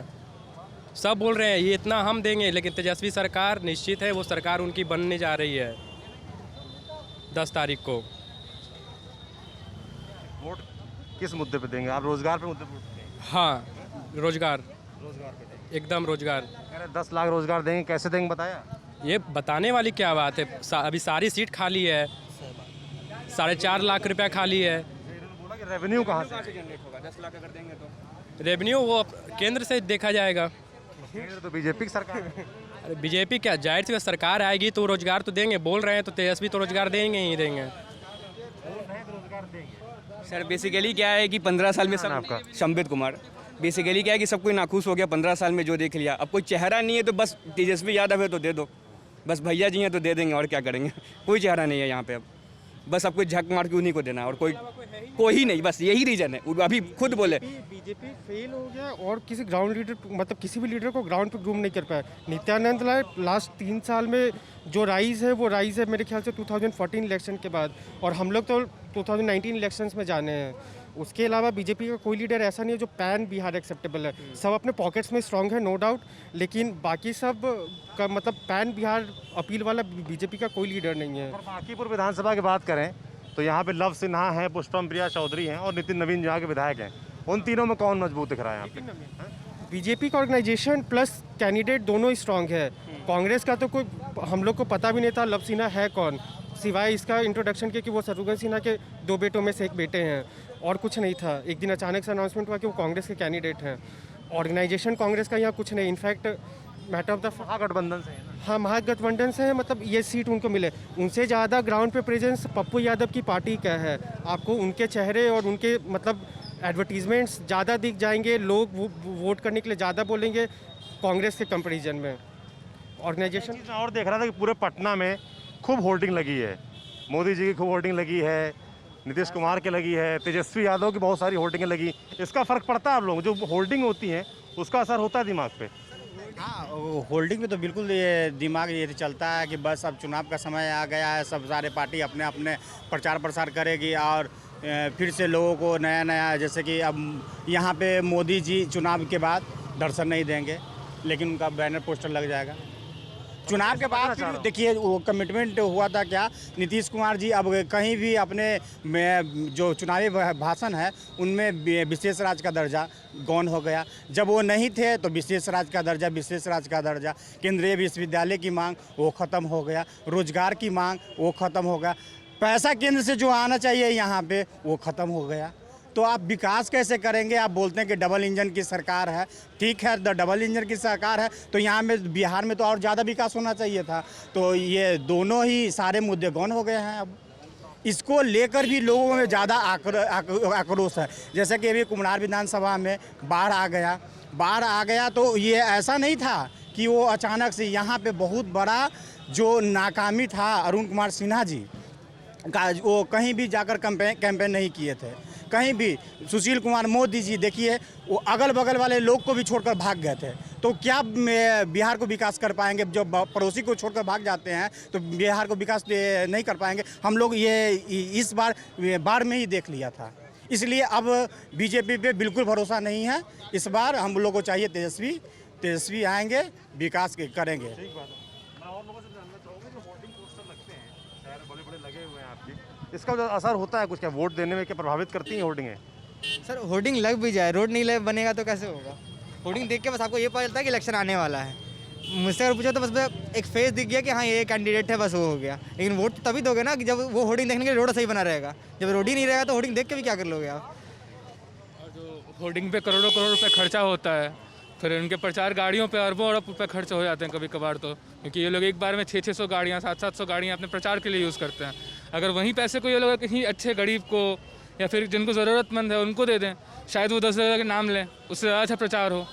सब बोल रहे हैं ये इतना हम देंगे, लेकिन तेजस्वी सरकार निश्चित है, वो सरकार उनकी बनने जा रही है 10 तारीख को। वोट किस मुद्दे पे देंगे आप? रोजगार पे मुद्दे पे वोट देंगे? हाँ, रोजगार, रोजगार पे देंगे। एकदम रोजगार। कह रहे 10 लाख रोजगार देंगे, कैसे देंगे बताया? ये बताने वाली क्या बात है। अभी सारी सीट खाली है, 4.5 लाख रुपया खाली है। बोला कि रेवेन्यू कहाँ से? रेवेन्यू वो केंद्र से देखा जाएगा। केंद्र तो बीजेपी की सरकार है। अरे बीजेपी क्या, जाहिर सी सरकार आएगी तो रोजगार तो देंगे, बोल रहे हैं तो तेजस्वी तो रोजगार देंगे ही देंगे। सर बेसिकली क्या है कि 15 साल में सब, आपका? संबित कुमार। बेसिकली क्या है कि सब कोई नाखुश हो गया 15 साल में जो देख लिया। अब कोई चेहरा नहीं है तो बस तेजस्वी यादव है तो दे दो, बस भैया जी हैं तो दे देंगे, और क्या करेंगे। कोई चेहरा नहीं है यहाँ पे अब, बस अब कोई झक मार के उन्हीं को देना, और कोई ही नहीं, बस यही रीज़न है। अभी खुद बोले बीजेपी फेल हो गया, और किसी ग्राउंड लीडर, मतलब किसी भी लीडर को ग्राउंड पे ग्रूम नहीं कर पाया। नित्यानंद राय लास्ट 3 साल में जो राइज है, वो राइज है मेरे ख्याल से 2014 इलेक्शन के बाद, और हम लोग तो 2019 इलेक्शंस में जाने हैं। उसके अलावा बीजेपी का कोई लीडर ऐसा नहीं है जो पैन बिहार एक्सेप्टेबल है। सब अपने पॉकेट्स में स्ट्रांग है, नो डाउट, लेकिन बाकी सब का मतलब पैन बिहार अपील वाला बीजेपी का कोई लीडर नहीं है। अगर बांकीपुर विधानसभा की बात करें तो यहाँ पे लव सिन्हा हैं, पुष्पम प्रिया चौधरी हैं, और नितिन नवीन यहाँ के विधायक हैं। उन तीनों में कौन मजबूत दिख रहा है यहाँ पे? बीजेपी का ऑर्गेनाइजेशन प्लस कैंडिडेट दोनों ही स्ट्रांग है। कांग्रेस का तो कोई हम लोग को पता भी नहीं था लव सिन्हा है कौन, सिवाय इसका इंट्रोडक्शन के कि वो शत्रुघ्न सिन्हा के 2 बेटों में से एक बेटे हैं, और कुछ नहीं था। एक दिन अचानक से अनाउंसमेंट हुआ कि वो कांग्रेस के कैंडिडेट हैं। ऑर्गेनाइजेशन कांग्रेस का यहाँ कुछ नहीं, इनफैक्ट मैटर ऑफ द महागठबंधन से है ना। हाँ, महागठबंधन से है, मतलब ये सीट उनको मिले। उनसे ज़्यादा ग्राउंड पे प्रेजेंस पप्पू यादव की पार्टी का है। आपको उनके चेहरे और उनके मतलब एडवर्टीजमेंट्स ज़्यादा दिख जाएंगे, लोग वोट करने के लिए ज़्यादा बोलेंगे कांग्रेस के कंपैरिजन में। ऑर्गेनाइजेशन चीज़ मैं और देख रहा था कि पूरे पटना में खूब होर्डिंग लगी है, मोदी जी की खूब होर्डिंग लगी है, नीतीश कुमार की लगी है, तेजस्वी यादव की बहुत सारी होर्डिंगें लगी। इसका फ़र्क पड़ता है आप लोगों, जो होर्डिंग होती हैं उसका असर होता है दिमाग पे? हाँ, होल्डिंग में तो बिल्कुल ये दिमाग ये चलता है कि बस अब चुनाव का समय आ गया है, सब सारे पार्टी अपने अपने प्रचार प्रसार करेगी और फिर से लोगों को नया नया, जैसे कि अब यहाँ पे मोदी जी चुनाव के बाद दर्शन नहीं देंगे, लेकिन उनका बैनर पोस्टर लग जाएगा। चुनाव के बाद फिर देखिए वो कमिटमेंट हुआ था क्या, नीतीश कुमार जी अब कहीं भी अपने में जो चुनावी भाषण है उनमें विशेष राज्य का दर्जा गौन हो गया। जब वो नहीं थे तो विशेष राज्य का दर्जा, केंद्रीय विश्वविद्यालय की मांग वो ख़त्म हो गया, रोजगार की मांग वो ख़त्म हो गया, पैसा केंद्र से जो आना चाहिए यहाँ पे वो ख़त्म हो गया। तो आप विकास कैसे करेंगे? आप बोलते हैं कि डबल इंजन की सरकार है, ठीक है, डबल इंजन की सरकार है तो यहाँ में बिहार में तो और ज़्यादा विकास होना चाहिए था। तो ये दोनों ही सारे मुद्दे गौन हो गए हैं। अब इसको लेकर भी लोगों में ज़्यादा आक्रोश है। जैसे कि अभी कुम्हड़ार विधानसभा में बाढ़ आ गया तो ये ऐसा नहीं था कि वो अचानक से, यहाँ पे बहुत बड़ा जो नाकामी था अरुण कुमार सिन्हा जी का, वो कहीं भी जाकर कैंपेन नहीं किए थे, कहीं भी। सुशील कुमार मोदी जी देखिए वो अगल बगल वाले लोग को भी छोड़कर भाग गए थे, तो क्या बिहार को विकास कर पाएंगे? जब पड़ोसी को छोड़कर भाग जाते हैं तो बिहार को विकास नहीं कर पाएंगे। हम लोग ये इस बार में ही देख लिया था, इसलिए अब बीजेपी पे बिल्कुल भरोसा नहीं है। इस बार हम लोग को चाहिए तेजस्वी आएंगे, विकास करेंगे। इसका जो असर होता है कुछ, क्या वोट देने में क्या प्रभावित करती हैं होर्डिंगें? सर होर्डिंग लग भी जाए, रोड नहीं लग बनेगा तो कैसे होगा? होर्डिंग देख के बस आपको ये पता चलता है कि इलेक्शन आने वाला है। मुझसे अगर पूछो तो बस एक फेस दिख गया कि हाँ ये कैंडिडेट है, बस वो हो गया। लेकिन वोट तो तभी दोगे ना कि जब वो होर्डिंग देखने के लिए रोड सही बना रहेगा। जब रोड ही नहीं रहेगा तो होर्डिंग देख के भी क्या कर लोगे आप? और जो होर्डिंग पे करोड़ों करोड़ रुपए खर्चा होता है, फिर उनके प्रचार गाड़ियों पे अरबों अरब रुपए खर्च हो जाते हैं कभी कभार, तो क्योंकि ये लोग एक बार में 600 गाड़ियाँ 700 गाड़ियाँ अपने प्रचार के लिए यूज़ करते हैं। अगर वहीं पैसे को ये लोग किसी अच्छे गरीब को या फिर जिनको ज़रूरतमंद है उनको दे दें, शायद वो 10 जगह के नाम लें, उससे ज़्यादा अच्छा प्रचार हो।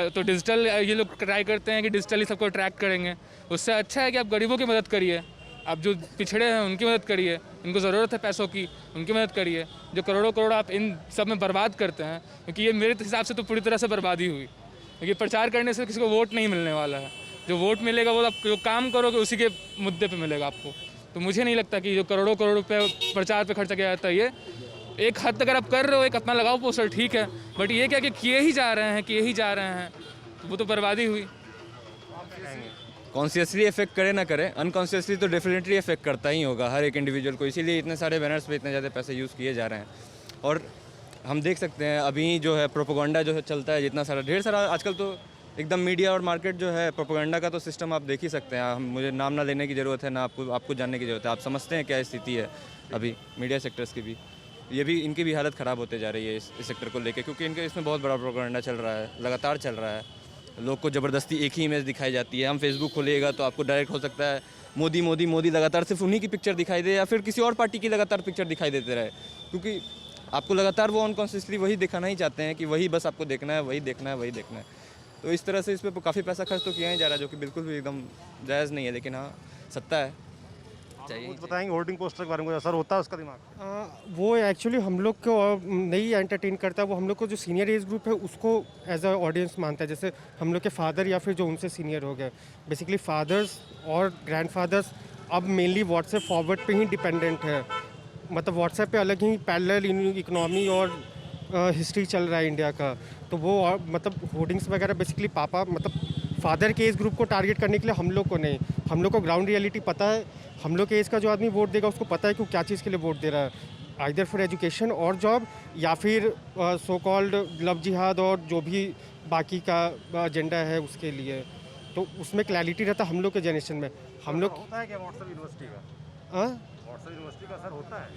तो डिजिटल ये लोग ट्राई करते हैं कि डिजिटली सबको ट्रैक करेंगे, उससे अच्छा है कि आप गरीबों की मदद करिए, आप जो पिछड़े हैं उनकी मदद करिए, इनको ज़रूरत है पैसों की, उनकी मदद करिए। जो करोड़ों करोड़ आप इन सब में बर्बाद करते हैं, क्योंकि ये मेरे हिसाब से तो पूरी तरह से बर्बादी हुई, क्योंकि प्रचार करने से किसी को वोट नहीं मिलने वाला है। जो वोट मिलेगा वो आप जो काम करोगे उसी के मुद्दे पे मिलेगा आपको। तो मुझे नहीं लगता कि जो करोड़ों करोड़ रुपए प्रचार पे खर्चा किया जाता है, ये एक हद तक अगर आप कर रहे हो, एक अपना लगाओ पोस्टर, ठीक है, बट ये क्या कि किए ही जा रहे हैं, तो वो तो बर्बादी हुई। कॉन्शियसली इफेक्ट करे ना करे, अनकॉन्शियसली तो डेफिनेटली इफेक्ट करता ही होगा हर एक इंडिविजुअल को। इसीलिए इतने सारे बैनर्स पे इतने ज़्यादा पैसे यूज़ किए जा रहे हैं। और हम देख सकते हैं अभी जो है प्रोपेगेंडा जो है चलता है, जितना सारा ढेर सारा आजकल तो एकदम मीडिया और मार्केट जो है प्रोपेगेंडा का तो सिस्टम आप देख ही सकते हैं। मुझे नाम ना लेने की ज़रूरत है, ना आपको जानने की ज़रूरत है। आप समझते हैं क्या स्थिति है अभी मीडिया सेक्टर्स की भी। ये भी इनकी भी हालत ख़राब होते जा रही है इस सेक्टर को लेके, क्योंकि इनके इसमें बहुत बड़ा प्रोपेगेंडा चल रहा है, लगातार चल रहा है। लोग को ज़बरदस्ती एक ही इमेज दिखाई जाती है। हम फेसबुक खोलिएगा तो आपको डायरेक्ट हो सकता है मोदी मोदी मोदी लगातार सिर्फ उन्हीं की पिक्चर दिखाई दे, या फिर किसी और पार्टी की लगातार पिक्चर दिखाई देते रहे, क्योंकि आपको लगातार वो अनकॉन्शियसली वही दिखाना ही चाहते हैं कि वही बस आपको देखना है, वही देखना है, वही देखना है। तो इस तरह से इस पर काफ़ी पैसा खर्च तो किया ही जा रहा है, जो कि बिल्कुल भी एकदम जायज़ नहीं है। लेकिन हाँ, सत्ता है, चाहिए। कुछ बताएंगे होर्डिंग पोस्टर के बारे में, असर होता है उसका दिमाग? वो एक्चुअली हम लोग को नहीं एंटरटेन करता है, वो हम लोग को जो सीनियर एज ग्रुप है उसको एज अ ऑडियंस मानता है। जैसे हम लोग के फादर या फिर जो उनसे सीनियर हो गए, बेसिकली फादर्स और ग्रैंडफादर्स अब मेनली व्हाट्सएप फॉरवर्ड पे ही डिपेंडेंट है। मतलब व्हाट्सएप पे अलग ही पैरेलल इकोनॉमी और हिस्ट्री चल रहा है इंडिया का। तो वो मतलब होर्डिंग्स वगैरह बेसिकली पापा मतलब फादर के एज ग्रुप को टारगेट करने के लिए, हम लोग को नहीं। हम लोग को ग्राउंड रियलिटी पता है, हम लोग के एज का जो आदमी वोट देगा उसको पता है कि वो क्या चीज़ के लिए वोट दे रहा है, आइदर फॉर एजुकेशन और जॉब, या फिर सो कॉल्ड लव जिहाद और जो भी बाकी का एजेंडा है उसके लिए, तो उसमें क्लैरिटी रहता हम लोग के जनरेशन में। हम लोग होता है क्या व्हाट्सएप यूनिवर्सिटी का? हाँ व्हाट्सएप यूनिवर्सिटी का असर होता है?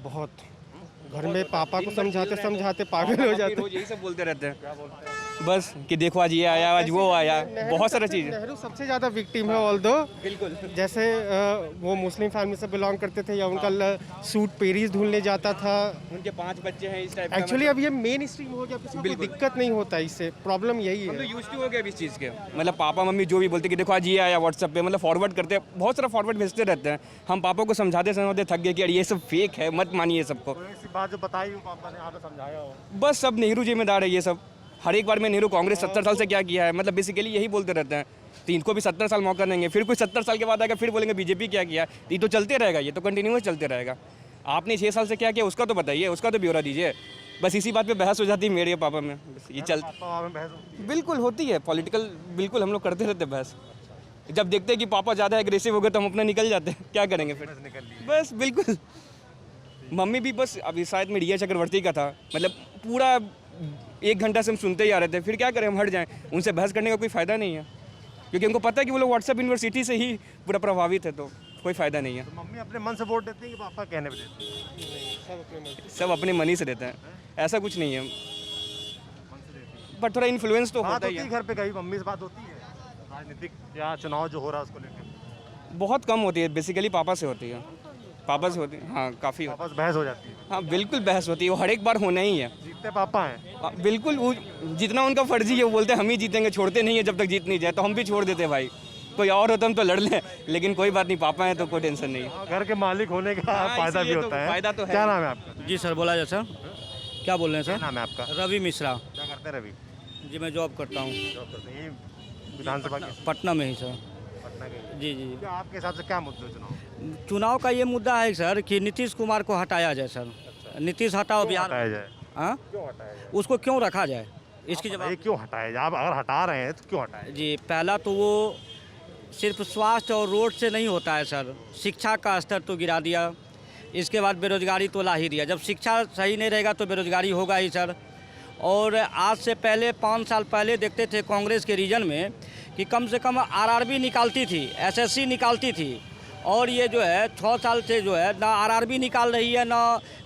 बहुत घर में पापा को समझाते पागल हो जाते। रोज यही सब बोलते रहते हैं बस कि देखो आज ये आया, आज वो आया, बहुत सारा चीज़ है। नेहरू सबसे ज़्यादा विक्टिम है, ऑल्दो बिल्कुल जैसे वो मुस्लिम फैमिली से बिलोंग करते थे, या उनका सूट पेरिस ढूंढने जाता था। उनके 5 बच्चे हैं इस टाइप का। एक्चुअली अब ये मेन स्ट्रीम हो गया, किसी को दिक्कत नहीं होता इससे, प्रॉब्लम यही हम तो है। यूज टू हो गए अभी इस चीज़ के, मतलब पापा मम्मी जो भी बोलते कि देखो आज ये आया व्हाट्सएप पे, मतलब फॉरवर्ड करते हैं, बहुत सारा फॉरवर्ड भेजते रहते हैं। हम पापा को समझाते थक गए कि यार ये सब फेक है, मत मानिए सबको। कोई ऐसी बात जो बताई हो पापा ने, आपने समझाया हो? बस सब नेहरू जिम्मेदार है ये सब। हर एक बार में नेहरू कांग्रेस 70 साल से क्या किया है, मतलब बेसिकली यही बोलते रहते हैं। तो इनको भी 70 साल मौका देंगे, फिर कोई 70 साल के बाद आएगा फिर बोलेंगे बीजेपी क्या किया। ये तो चलते रहेगा, ये तो कंटिन्यूस चलते रहेगा। आपने 6 साल से क्या किया उसका तो बताइए, उसका तो ब्यौरा दीजिए। बस इसी बात पे बहस हो जाती है मेरे पापा में, बस ये चल पापा में बहस होती है? बिल्कुल होती है पॉलिटिकल, बिल्कुल हम लोग करते रहते हैं बहस। जब देखते हैं कि पापा ज़्यादा एग्रेसिव हो गए तो हम अपना निकल जाते हैं, क्या करेंगे फिर। बस बिल्कुल। मम्मी भी बस अभी शायद में रिया चक्रवर्ती का था, मतलब पूरा 1 घंटा से हम सुनते ही आ रहे थे, फिर क्या करें हम हट जाएं, उनसे बहस करने का कोई फ़ायदा नहीं है, क्योंकि उनको पता है कि वो लोग व्हाट्सएप यूनिवर्सिटी से ही पूरा प्रभावित है, तो कोई फ़ायदा नहीं है। तो मम्मी अपने मन से वोट देती है कि पापा कहने पे देती है? सब अपने मन ही से देते हैं, ऐसा कुछ नहीं है, बट थोड़ा इन्फ्लुएंस तो बात होता ही होती है है। घर पे, कहीं मम्मी से बात होती है राजनीतिक या चुनाव जो हो रहा है उसको लेकर? बहुत कम होती है, बेसिकली पापा से होती है, पापा से होती है, हाँ काफ़ी। पापा से बहस हो जाती है? हाँ बिल्कुल बहस होती है, वो हर एक बार होना ही है। जीतते पापा हैं? बिल्कुल, वो जितना उनका फर्जी है वो बोलते हैं हम ही जीतेंगे, छोड़ते नहीं है जब तक जीत नहीं जाए, तो हम भी छोड़ देते भाई। कोई और होता हम तो लड़ लें, लेकिन कोई बात नहीं, पापा हैं तो कोई टेंशन नहीं है। घर के मालिक होने का फायदा भी इसीलिए होता है। फायदा तो है। क्या नाम है आपका? जी सर, बोला जाए सर। क्या बोल रहे हैं क्या सर? नाम है आपका? रवि मिश्रा। क्या करते हैं रवि? जी मैं जॉब करता हूँ जॉब करते हैं यही विधानसभा की? पटना में ही सर। पटना के? जी जी। क्या आपके हिसाब से क्या मुद्दे चुनाव? चुनाव का ये मुद्दा है सर कि नीतीश कुमार को हटाया जाए सर। नीतीश हटाओ बिहार। हटाया जाए? हाँ, क्यों हटाया जाए? उसको क्यों रखा जाए, इसकी ये जवाब। क्यों हटाया जाए? आप अगर हटा रहे हैं तो क्यों हटाया? जी, पहला तो वो सिर्फ स्वास्थ्य और रोड से नहीं होता है सर, शिक्षा का स्तर तो गिरा दिया, इसके बाद बेरोजगारी तो ला ही दिया। जब शिक्षा सही नहीं रहेगा तो बेरोजगारी होगा ही सर। और आज से पहले 5 साल पहले देखते थे कांग्रेस के रीजन में कि कम से कम आरआरबी निकालती थी, एसएससी निकालती थी, और ये जो है 6 साल से जो है ना आरआरबी निकाल रही है ना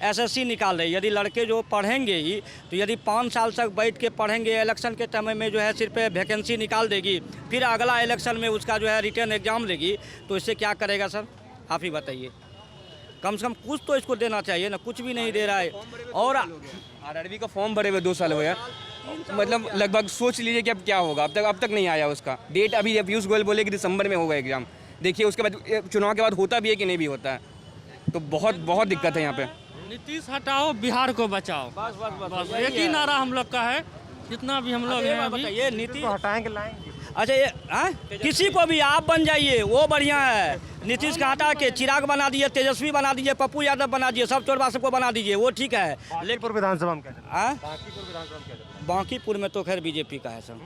एसएससी निकाल रही है। यदि लड़के जो पढ़ेंगे ही तो यदि 5 साल तक बैठ के पढ़ेंगे, इलेक्शन के समय में जो है सिर्फ वैकेंसी निकाल देगी, फिर अगला इलेक्शन में उसका जो है रिटर्न एग्जाम लेगी, तो इससे क्या करेगा सर, आप ही बताइए। कम से कम कुछ तो इसको देना चाहिए ना, कुछ भी नहीं दे रहा है। और आरआरबी का फॉर्म भरे हुए 2 साल हो गया, मतलब लगभग सोच लीजिए कि अब क्या होगा। अब तक नहीं आया उसका डेट। अभी पीयूष गोयल बोले कि दिसंबर में होगा एग्जाम, देखिए उसके बाद चुनाव के बाद होता भी है कि नहीं भी होता है, तो बहुत दिक्कत है यहाँ पे। नीतीश हटाओ, बिहार को बचाओ, बस बस बस बस एक ही नारा हम लोग का है, जितना भी हम लोग हैं अभी। बताइए नीतीश हटाएंगे लाएंगे? अच्छा ये किसी को भी आप बन जाइए वो बढ़िया है। नीतीश का हटा के चिराग बना दिए, तेजस्वी बना दीजिए, पप्पू यादव बना दिए, सब चोरबा सबको बना दीजिए, वो ठीक है। बांकीपुर विधानसभा में क्या चल रहा है? हाँ, बांकीपुर विधानसभा में क्या चल रहा है? बांकीपुर में तो खैर बीजेपी का है सर,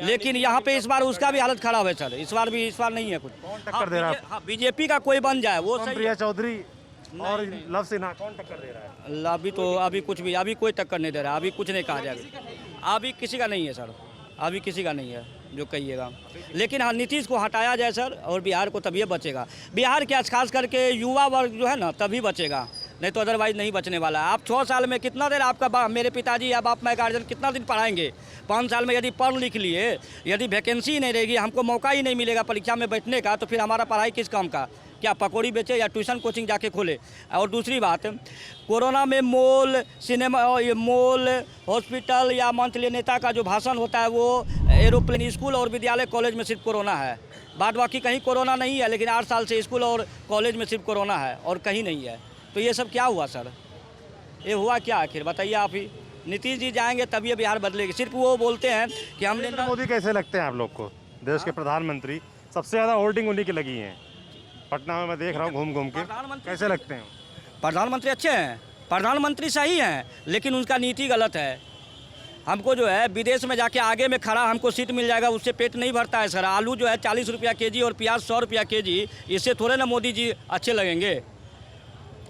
लेकिन यहाँ पे इस बार उसका भी हालत खराब है सर। इस बार नहीं है कुछ। कौन टक्कर दे रहा है? हाँ, बीजेपी का कोई बन जाए वो सही प्रिया है। चौधरी और लव सिन्हा, कौन टक्कर दे रहा है? अभी तो अभी कोई टक्कर नहीं दे रहा, अभी कुछ नहीं कहा जाएगा। अभी किसी का नहीं है सर, अभी किसी का नहीं है जो कहिएगा। लेकिन हाँ, नीतीश को हटाया जाए सर, और बिहार को तभी बचेगा। बिहार के खास करके युवा वर्ग जो है ना तभी बचेगा, नहीं तो अदरवाइज नहीं बचने वाला है। आप 6 साल में कितना देर आपका मेरे पिताजी या बाप माँ गार्जियन कितना दिन पढ़ाएंगे? 5 साल में यदि पढ़ लिख लिए, यदि वैकेंसी नहीं रहेगी, हमको मौका ही नहीं मिलेगा परीक्षा में बैठने का, तो फिर हमारा पढ़ाई किस काम का? क्या पकौड़ी बेचे या ट्यूशन कोचिंग जाके खोले? और दूसरी बात, कोरोना में मॉल, सिनेमा, मॉल, हॉस्पिटल या मंत्री नेता का जो भाषण होता है वो एरोप्लेन, स्कूल और विद्यालय कॉलेज में सिर्फ कोरोना है, बाद बाकी कहीं कोरोना नहीं है। लेकिन 8 साल से स्कूल और कॉलेज में सिर्फ कोरोना है और कहीं नहीं है। तो ये सब क्या हुआ सर? ये हुआ क्या आखिर, बताइए आप ही। नीतीश जी जाएंगे तभी बिहार बदलेगी। सिर्फ वो बोलते हैं कि हमने। नरेंद्र मोदी कैसे लगते हैं आप लोग को? देश के प्रधानमंत्री, सबसे ज़्यादा होर्डिंग उन्हीं की लगी हैं पटना में, मैं देख रहा हूँ घूम के। कैसे लगते हैं? प्रधानमंत्री अच्छे हैं, प्रधानमंत्री सही हैं, लेकिन उनका नीति गलत है। हमको जो है विदेश में जाके आगे में खड़ा हमको सीट मिल जाएगा, उससे पेट नहीं भरता है सर। आलू जो है 40 रुपया केजी और प्याज 100 रुपया केजी, इससे थोड़े ना मोदी जी अच्छे लगेंगे।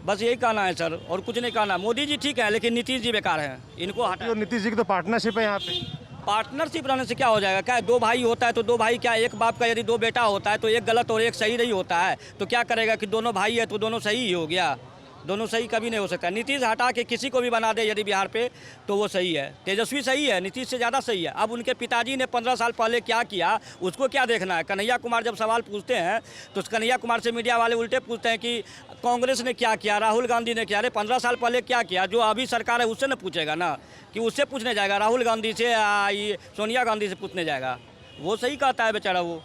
बस यही कहना है सर, और कुछ नहीं कहना। मोदी जी ठीक है, लेकिन नीतीश जी बेकार हैं, इनको हटा। और नीतीश जी की तो पार्टनरशिप है यहाँ पे। पार्टनरशिप रहने से क्या हो जाएगा? क्या दो भाई होता है तो दो भाई, क्या एक बाप का यदि दो बेटा होता है तो एक गलत और एक सही नहीं होता है, तो क्या करेगा कि दोनों भाई है तो दोनों सही ही हो गया? दोनों सही कभी नहीं हो सकता। नीतीश हटा के किसी को भी बना दे यदि बिहार पे तो वो सही है। तेजस्वी सही है, नीतीश से ज़्यादा सही है। अब उनके पिताजी ने 15 साल पहले क्या किया उसको क्या देखना है? कन्हैया कुमार जब सवाल पूछते हैं तो कन्हैया कुमार से मीडिया वाले उल्टे पूछते हैं कि कांग्रेस ने क्या किया, राहुल गांधी ने किया। अरे 15 साल पहले क्या किया? जो अभी सरकार है उससे न पूछेगा ना, कि उससे पूछने जाएगा राहुल गांधी से ये सोनिया गांधी से पूछने जाएगा? वो सही कहता है बेचारा, वो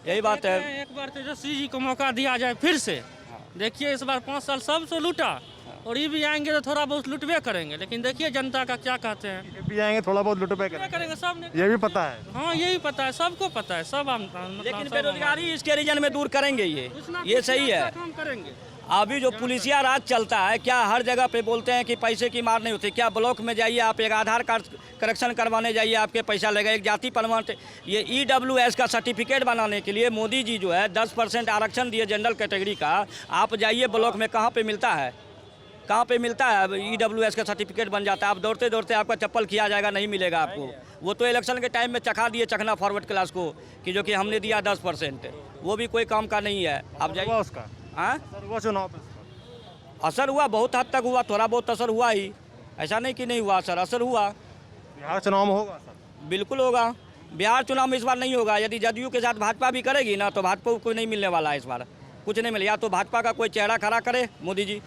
यही बात है। एक बार तेजस्वी जी को मौका दिया जाए फिर से। देखिए इस बार 5 साल सबसे लूटा, और ये भी आएंगे तो थोड़ा बहुत लुटवे करेंगे, लेकिन देखिए जनता का क्या कहते हैं। ये भी आएंगे थोड़ा बहुत लुटपे करेंगे सब ने, ये भी पता है। हाँ यही पता है, सबको पता है, सब लेकिन बेरोजगारी इसके रीजन में दूर करेंगे ये सही है। काम करेंगे। अभी जो पुलिसिया राज चलता है, क्या हर जगह पे बोलते हैं कि पैसे की मार नहीं होती? क्या ब्लॉक में जाइए आप, एक आधार कार्ड करेक्शन करवाने जाइए, आपके पैसा लगेगा। एक जाति प्रमाण, ये EWS का सर्टिफिकेट बनाने के लिए मोदी जी जो है 10% आरक्षण दिए जनरल कैटेगरी का। आप जाइए ब्लॉक में, कहाँ पे मिलता है? कहाँ पे मिलता है? EWS का सर्टिफिकेट बन जाता है, आप दौड़ते दौड़ते आपका चप्पल किया जाएगा, नहीं मिलेगा आपको। वो तो इलेक्शन के टाइम में चखा दिए चखना फॉरवर्ड क्लास को कि जो कि हमने दिया 10%, वो भी कोई काम का नहीं है। आप जाइए उसका। हाँ, हुआ चुनाव पे असर हुआ, बहुत हद तक हुआ, थोड़ा बहुत असर हुआ ही, ऐसा नहीं कि नहीं हुआ असर, असर हुआ। बिहार चुनाव में होगा सर? बिल्कुल होगा। बिहार चुनाव में इस बार नहीं होगा। यदि जदयू के साथ भाजपा भी करेगी ना तो भाजपा को कोई नहीं मिलने वाला है इस बार, कुछ नहीं मिले। या तो भाजपा का कोई चेहरा खड़ा करे मोदी जी,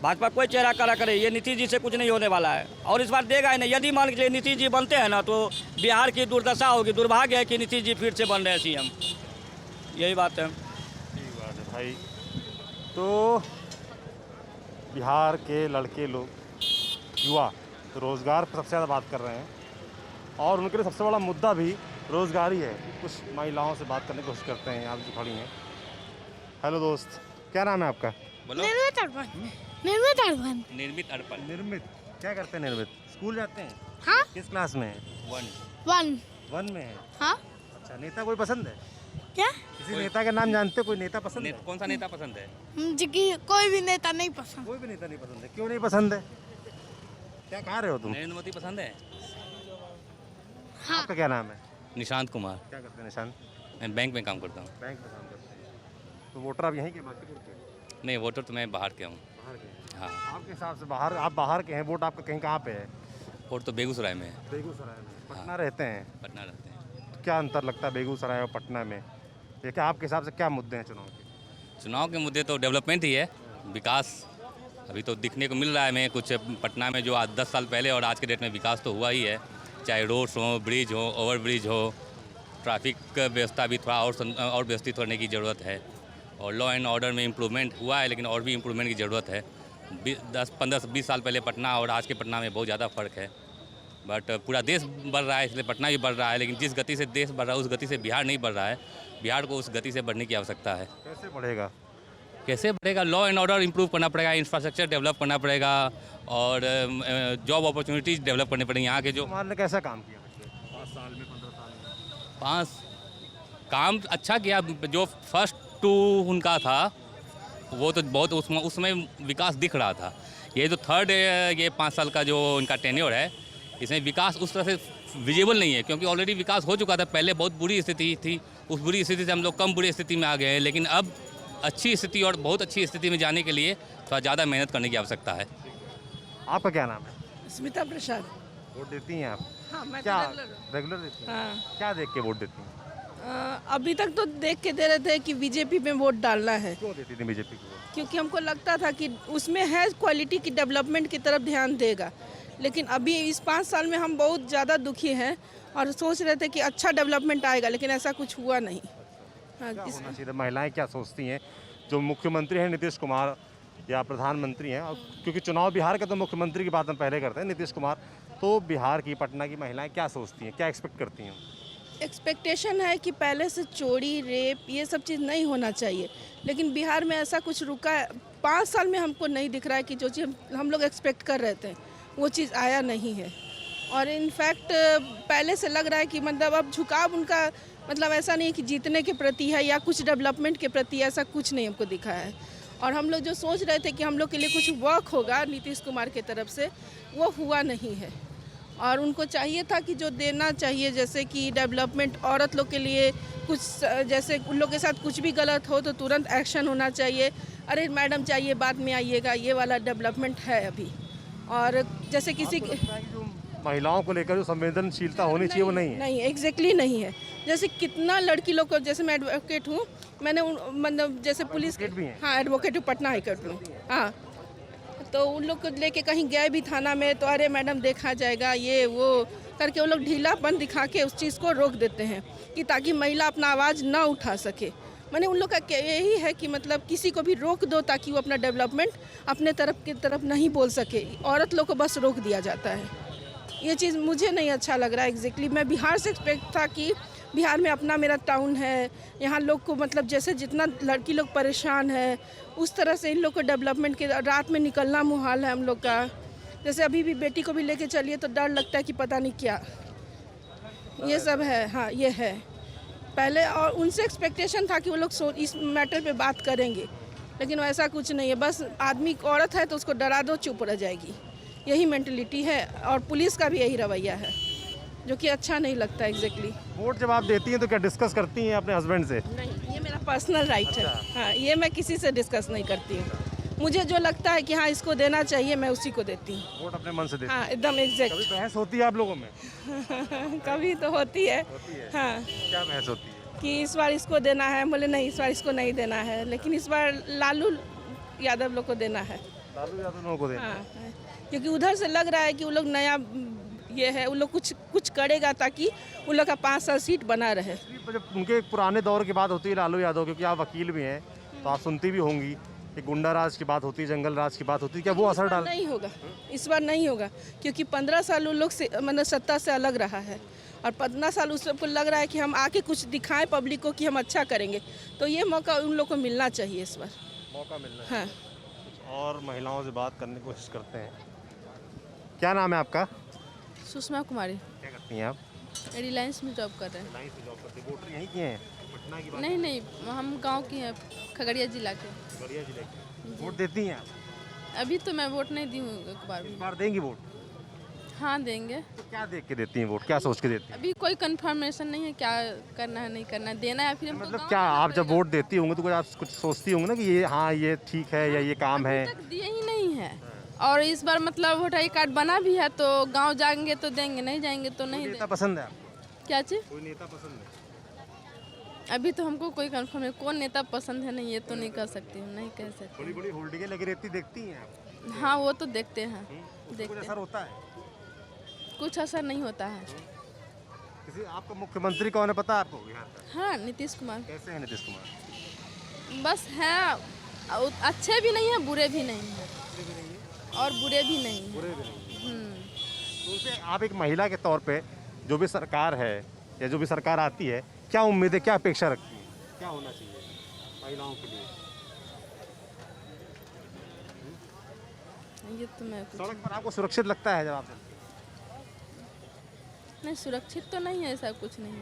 भाजपा कोई चेहरा खड़ा करे, ये नीतीश जी से कुछ नहीं होने वाला है। और इस बार देगा ही नहीं। यदि मान के नीतीश जी बनते हैं ना तो बिहार की दुर्दशा होगी। दुर्भाग्य है कि नीतीश जी फिर से बन रहे हैं CM, यही बात है। ठीक बात है भाई। तो बिहार के लड़के लोग, युवा रोज़गार पर सबसे ज़्यादा बात कर रहे हैं, और उनके लिए सबसे बड़ा मुद्दा भी रोज़गार ही है। कुछ महिलाओं से बात करने की कोशिश करते हैं, आप जो खड़ी हैं। हेलो दोस्त, क्या नाम है आपका? निर्मित अर्पण। निर्मित अर्पण। निर्मित अर्पण। निर्मित, क्या करते हैं निर्मित? स्कूल जाते हैं? हाँ। किस क्लास में है? 1 में है। हाँ। अच्छा, नेता कोई पसंद है? क्या? किसी नेता का नाम जानते हो? कोई नेता पसंद है? कौन सा नेता पसंद है? जी की कोई भी नेता नहीं पसंद। कोई भी नेता नहीं पसंद है? क्यों नहीं पसंद है? क्या कह रहे हो तुम? नरेंद्र मोदी पसंद है। हाँ। आपका क्या नाम है? निशांत कुमार। क्या करते हैं निशांत? मैं बैंक में काम करता हूँ। बैंक में काम करते हैं। तो वोटर आप यहीं के बाकीपुर के? नहीं, वोटर तो मैं बाहर के हूँ। बाहर के? हाँ। आपके हिसाब से बाहर, आप बाहर के हैं, वोट आपका कहीं कहाँ पे है? वोट तो बेगूसराय में है। बेगूसराय में। पटना रहते हैं? पटना रहते हैं। तो क्या अंतर लगता है बेगूसराय और पटना में? ये क्या आपके हिसाब से क्या मुद्दे हैं चुनाव के? चुनाव के मुद्दे तो डेवलपमेंट ही है, विकास अभी तो दिखने को मिल रहा है। मैं कुछ पटना में जो आज 10 साल पहले और आज के डेट में विकास तो हुआ ही है, चाहे रोड्स हो, ब्रिज हो, ओवर ब्रिज हो, ट्रैफिक व्यवस्था भी थोड़ा और व्यवस्थित होने की ज़रूरत है, और लॉ एंड ऑर्डर में इम्प्रूवमेंट हुआ है, लेकिन और भी इम्प्रूवमेंट की ज़रूरत है। 10-15-20 साल पहले पटना और आज के पटना में बहुत ज़्यादा फ़र्क है। बट पूरा देश बढ़ रहा है, इसलिए पटना भी बढ़ रहा है, लेकिन जिस गति से देश बढ़ रहा है उस गति से बिहार नहीं बढ़ रहा है। बिहार को उस गति से बढ़ने की आवश्यकता है। कैसे बढ़ेगा? कैसे बढ़ेगा? लॉ एंड ऑर्डर इंप्रूव करना पड़ेगा, इंफ्रास्ट्रक्चर डेवलप करना पड़ेगा, और जॉब अपॉर्चुनिटीज़ डेवलप करनी पड़ेंगी। यहाँ के जो कुमार ने कैसा काम किया पिछले 5 साल में, 15 साल में? 5 काम अच्छा किया। जो फर्स्ट 2 उनका था वो तो बहुत उसमें विकास दिख रहा था। ये जो थर्ड ये 5 साल का जो इनका टेन्योर है, इसमें विकास उस तरह से विजिबल नहीं है, क्योंकि ऑलरेडी विकास हो चुका था। पहले बहुत बुरी स्थिति थी, उस बुरी स्थिति से हम लोग कम बुरी स्थिति में आ गए हैं, लेकिन अब अच्छी स्थिति और बहुत अच्छी स्थिति में जाने के लिए थोड़ा ज़्यादा मेहनत करने की आवश्यकता है। आपका क्या नाम है? स्मिता प्रसाद। वोट देती हैं आप? हाँ, मैं क्या तो रेगुलर देती हैं? हाँ। क्या देख के वोट देती हैं? अभी तक तो देख के दे रहे थे कि बीजेपी में वोट डालना है। क्यों देती थी बीजेपी को वोट? क्योंकि हमको लगता था कि उसमें है क्वालिटी की, डेवलपमेंट की तरफ ध्यान देगा। लेकिन अभी इस 5 साल में हम बहुत ज़्यादा दुखी हैं और सोच रहे थे कि अच्छा डेवलपमेंट आएगा, लेकिन ऐसा कुछ हुआ नहीं। हाँ, क्या होना चाहिए? महिलाएं क्या सोचती हैं? जो मुख्यमंत्री हैं नीतीश कुमार या प्रधानमंत्री हैं, और क्योंकि चुनाव बिहार के तो मुख्यमंत्री की बात हम पहले करते हैं नीतीश कुमार, तो बिहार की, पटना की महिलाएं क्या सोचती हैं, क्या एक्सपेक्ट करती हैं? एक्सपेक्टेशन है कि पहले से चोरी, रेप, ये सब चीज़ नहीं होना चाहिए, लेकिन बिहार में ऐसा कुछ रुका है 5 साल में हमको नहीं दिख रहा है कि जो चीज़ हम लोग एक्सपेक्ट कर रहे थे वो चीज़ आया नहीं है। और इनफैक्ट पहले से लग रहा है कि मतलब अब झुकाव उनका मतलब ऐसा नहीं है कि जीतने के प्रति है या कुछ डेवलपमेंट के प्रति, ऐसा कुछ नहीं हमको दिखा है। और हम लोग जो सोच रहे थे कि हम लोग के लिए कुछ वर्क होगा नीतीश कुमार की तरफ से, वो हुआ नहीं है। और उनको चाहिए था कि जो देना चाहिए, जैसे कि डेवलपमेंट औरत लोग के लिए कुछ, जैसे उन लोग के साथ कुछ भी गलत हो तो तुरंत एक्शन होना चाहिए। अरे मैडम चाहिए बाद में आइएगा, ये वाला डेवलपमेंट है अभी। और जैसे किसी महिलाओं को लेकर जो संवेदनशीलता होनी चाहिए वो नहीं है। नहीं, एग्जैक्टली नहीं है। जैसे कितना लड़की लोग को, जैसे मैं एडवोकेट हूँ, मैंने मतलब जैसे पुलिस भी हैं। हाँ, एडवोकेट हूँ, पटना हाई कोर्ट में। हाँ, तो उन लोग को लेके कहीं गए भी थाना में तो अरे मैडम देखा जाएगा, ये वो करके वो लोग ढीलापन दिखा के उस चीज़ को रोक देते हैं कि ताकि महिला अपना आवाज़ ना उठा सके। मैंने उन लोग का यही है कि मतलब किसी को भी रोक दो ताकि वो अपना डेवलपमेंट अपने तरफ की तरफ नहीं बोल सके। औरत लोग को बस रोक दिया जाता है। ये चीज़ मुझे नहीं अच्छा लग रहा है। एग्जैक्टली मैं बिहार से एक्सपेक्ट था कि बिहार में अपना मेरा टाउन है, यहाँ लोग को मतलब जैसे जितना लड़की लोग परेशान है उस तरह से इन लोग को डेवलपमेंट के रात में निकलना मुहाल है हम लोग का। जैसे अभी भी बेटी को भी लेके चलिए तो डर लगता है कि पता नहीं क्या ये सब है। हाँ, ये है पहले, और उनसे एक्सपेक्टेशन था कि वो लोग इस मैटर पे बात करेंगे, लेकिन वैसा कुछ नहीं है। बस आदमी औरत है तो उसको डरा दो, चुप रह जाएगी, यही मेंटलिटी है। और पुलिस का भी यही रवैया है जो कि अच्छा नहीं लगता। एग्जैक्टली वोट जब आप देती हैं तो क्या डिस्कस करती हैं अपने हस्बैंड से? नहीं, ये मेरा पर्सनल राइट है। हाँ, ये मैं किसी से डिस्कस नहीं करती हूँ। मुझे जो लगता है कि हाँ इसको देना चाहिए मैं उसी को देती हूँ। वोट अपने मन से देती हाँ, एकदम एग्जैक्ट। कभी बहस होती है आप लोगों में? कभी तो होती है। हाँ, क्या बहस होती है? कि इस बार इसको देना है, बोले नहीं इस बार इसको नहीं देना है, लेकिन इस बार लालू यादव लोग को देना है। लालू यादव लोगों को देना है। हाँ, क्योंकि उधर से लग रहा है कि वो लोग नया ये है, वो लोग कुछ करेगा ताकि उन लोग का 5 साल सीट बना रहे। जब उनके एक पुराने दौर की बात होती है लालू यादव, क्योंकि आप वकील भी हैं तो आप सुनती भी होंगी कि गुंडा राज की बात होती है, जंगल राज की बात होती है, क्या वो असर डाल? नहीं होगा, इस बार नहीं होगा, क्योंकि 15 साल उन लोग से मतलब सत्ता से अलग रहा है और 15 साल उस सबको लग रहा है कि हम आके कुछ दिखाएं पब्लिक को कि हम अच्छा करेंगे, तो ये मौका उन लोग को मिलना चाहिए इस बार। मौका मिलना हाँ। और महिलाओं से बात करने की कोशिश करते हैं। क्या नाम है आपका? सुषमा कुमारी। क्या करती हैं आप? रिलायंस में जॉब कर रहे हैं। रिलायंस में जॉब करती हैं। वोटर यहीं के हैं? पटना की बात? नहीं नहीं, हम गांव की हैं, खगड़िया जिला के। खगड़िया जिले के। वोट देती हैं आप? अभी तो मैं वोट नहीं दी हूँ एक बार भी। इस बार देंगी वोट? हाँ देंगे। तो क्या देख के देती हैं वोट, क्या सोच के देती हैं? अभी कोई कंफर्मेशन नहीं है क्या करना है नहीं करना है, देना है फिर मतलब क्या आप जब वोट देती होंगे तो कुछ आप कुछ सोचती होंगी ना कि ये हाँ ये ठीक है या ये काम है? तक दिए ही नहीं है। और इस बार मतलब वोटर आई कार्ड बना भी है तो गांव जाएंगे तो देंगे, नहीं जाएंगे तो नहीं नेता देंगे। पसंद है आपको? क्या चीज़? कोई नेता पसंद है? अभी तो हमको कोई कंफर्म है कौन नेता पसंद है नहीं, ये तो नहीं कह सकती हूँ, नहीं कह सकती। बड़ी बड़ी होल्डिंगें लगी रहती देखती हैं आप? हाँ वो तो देखते हैं, कुछ देखते असर होता है? कुछ असर नहीं होता है। किसी आपका मुख्यमंत्री कौन है पता है आपको बिहार का? हाँ, नीतीश कुमार। कैसे हैं नीतीश कुमार? बस है, अच्छे भी नहीं है बुरे भी नहीं है, और बुरे भी नहीं है। बुरे भी नहीं। तो उसे आप एक महिला के तौर पे जो भी सरकार है या जो भी सरकार आती है, क्या उम्मीदें, क्या अपेक्षा रखती है, क्या होना चाहिए महिलाओं के लिए? ये तो मैं सड़क पर आपको सुरक्षित लगता है जब आप चलते हैं? नहीं, सुरक्षित तो नहीं है, ऐसा कुछ नहीं है।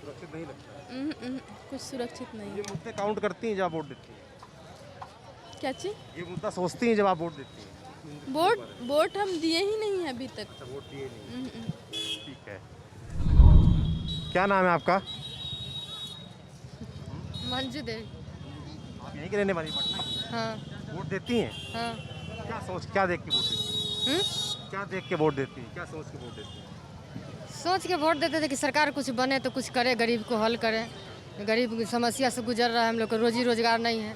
सुरक्षित नहीं लगता? कुछ सुरक्षित नहीं ये है। मुद्दे काउंट करती हैं जब आप वोट देती हैं? क्या चीज़? ये मुद्दा सोचती हैं जब आप वोट देती हैं? वोट हम दिए ही नहीं है अभी तक। अच्छा, वोट दिए नहीं। ठीक है। क्या नाम है आपका? मंजू देवी। आप यहीं के रहने वाली पटना की? हाँ। वोट देती हैं? हाँ। क्या देख के वोट देती हैं? क्या देख के वोट देती हैं? क्या सोच के वोट देती हैं? सोच के वोट देते थे कि सरकार कुछ बने तो कुछ करे, गरीब को हल करे। गरीब की समस्या से गुजर रहा है, हम लोग को रोजी रोजगार नहीं है,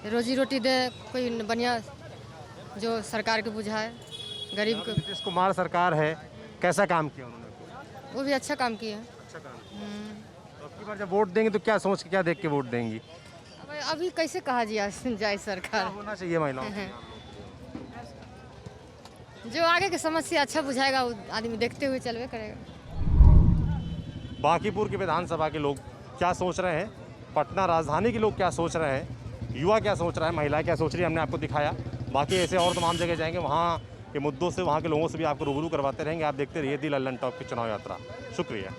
रोजी रोटी दे कोई बढ़िया जो सरकार को बुझाए गरीब को। नीतीश कुमार सरकार है, कैसा काम किया उन्होंने? वो भी अच्छा काम किया। अच्छा काम किया। तो अब की बार जब वोट देंगे तो क्या सोच के, क्या देख के वोट देंगी? अभी कैसे कहा जाए सरकार होना चाहिए महिलाओं को? जो आगे की समस्या अच्छा बुझाएगा वो आदमी देखते हुए चलवे करेगा। बांकीपुर के विधानसभा के लोग क्या सोच रहे हैं, पटना राजधानी के लोग क्या सोच रहे हैं, युवा क्या सोच रहा है, महिला क्या सोच रही है, हमने आपको दिखाया। बाकी ऐसे और तमाम जगह जाएंगे, वहाँ के मुद्दों से, वहाँ के लोगों से भी आपको रूबरू करवाते रहेंगे। आप देखते रहिए दी लल्लन टॉप की चुनाव यात्रा। शुक्रिया।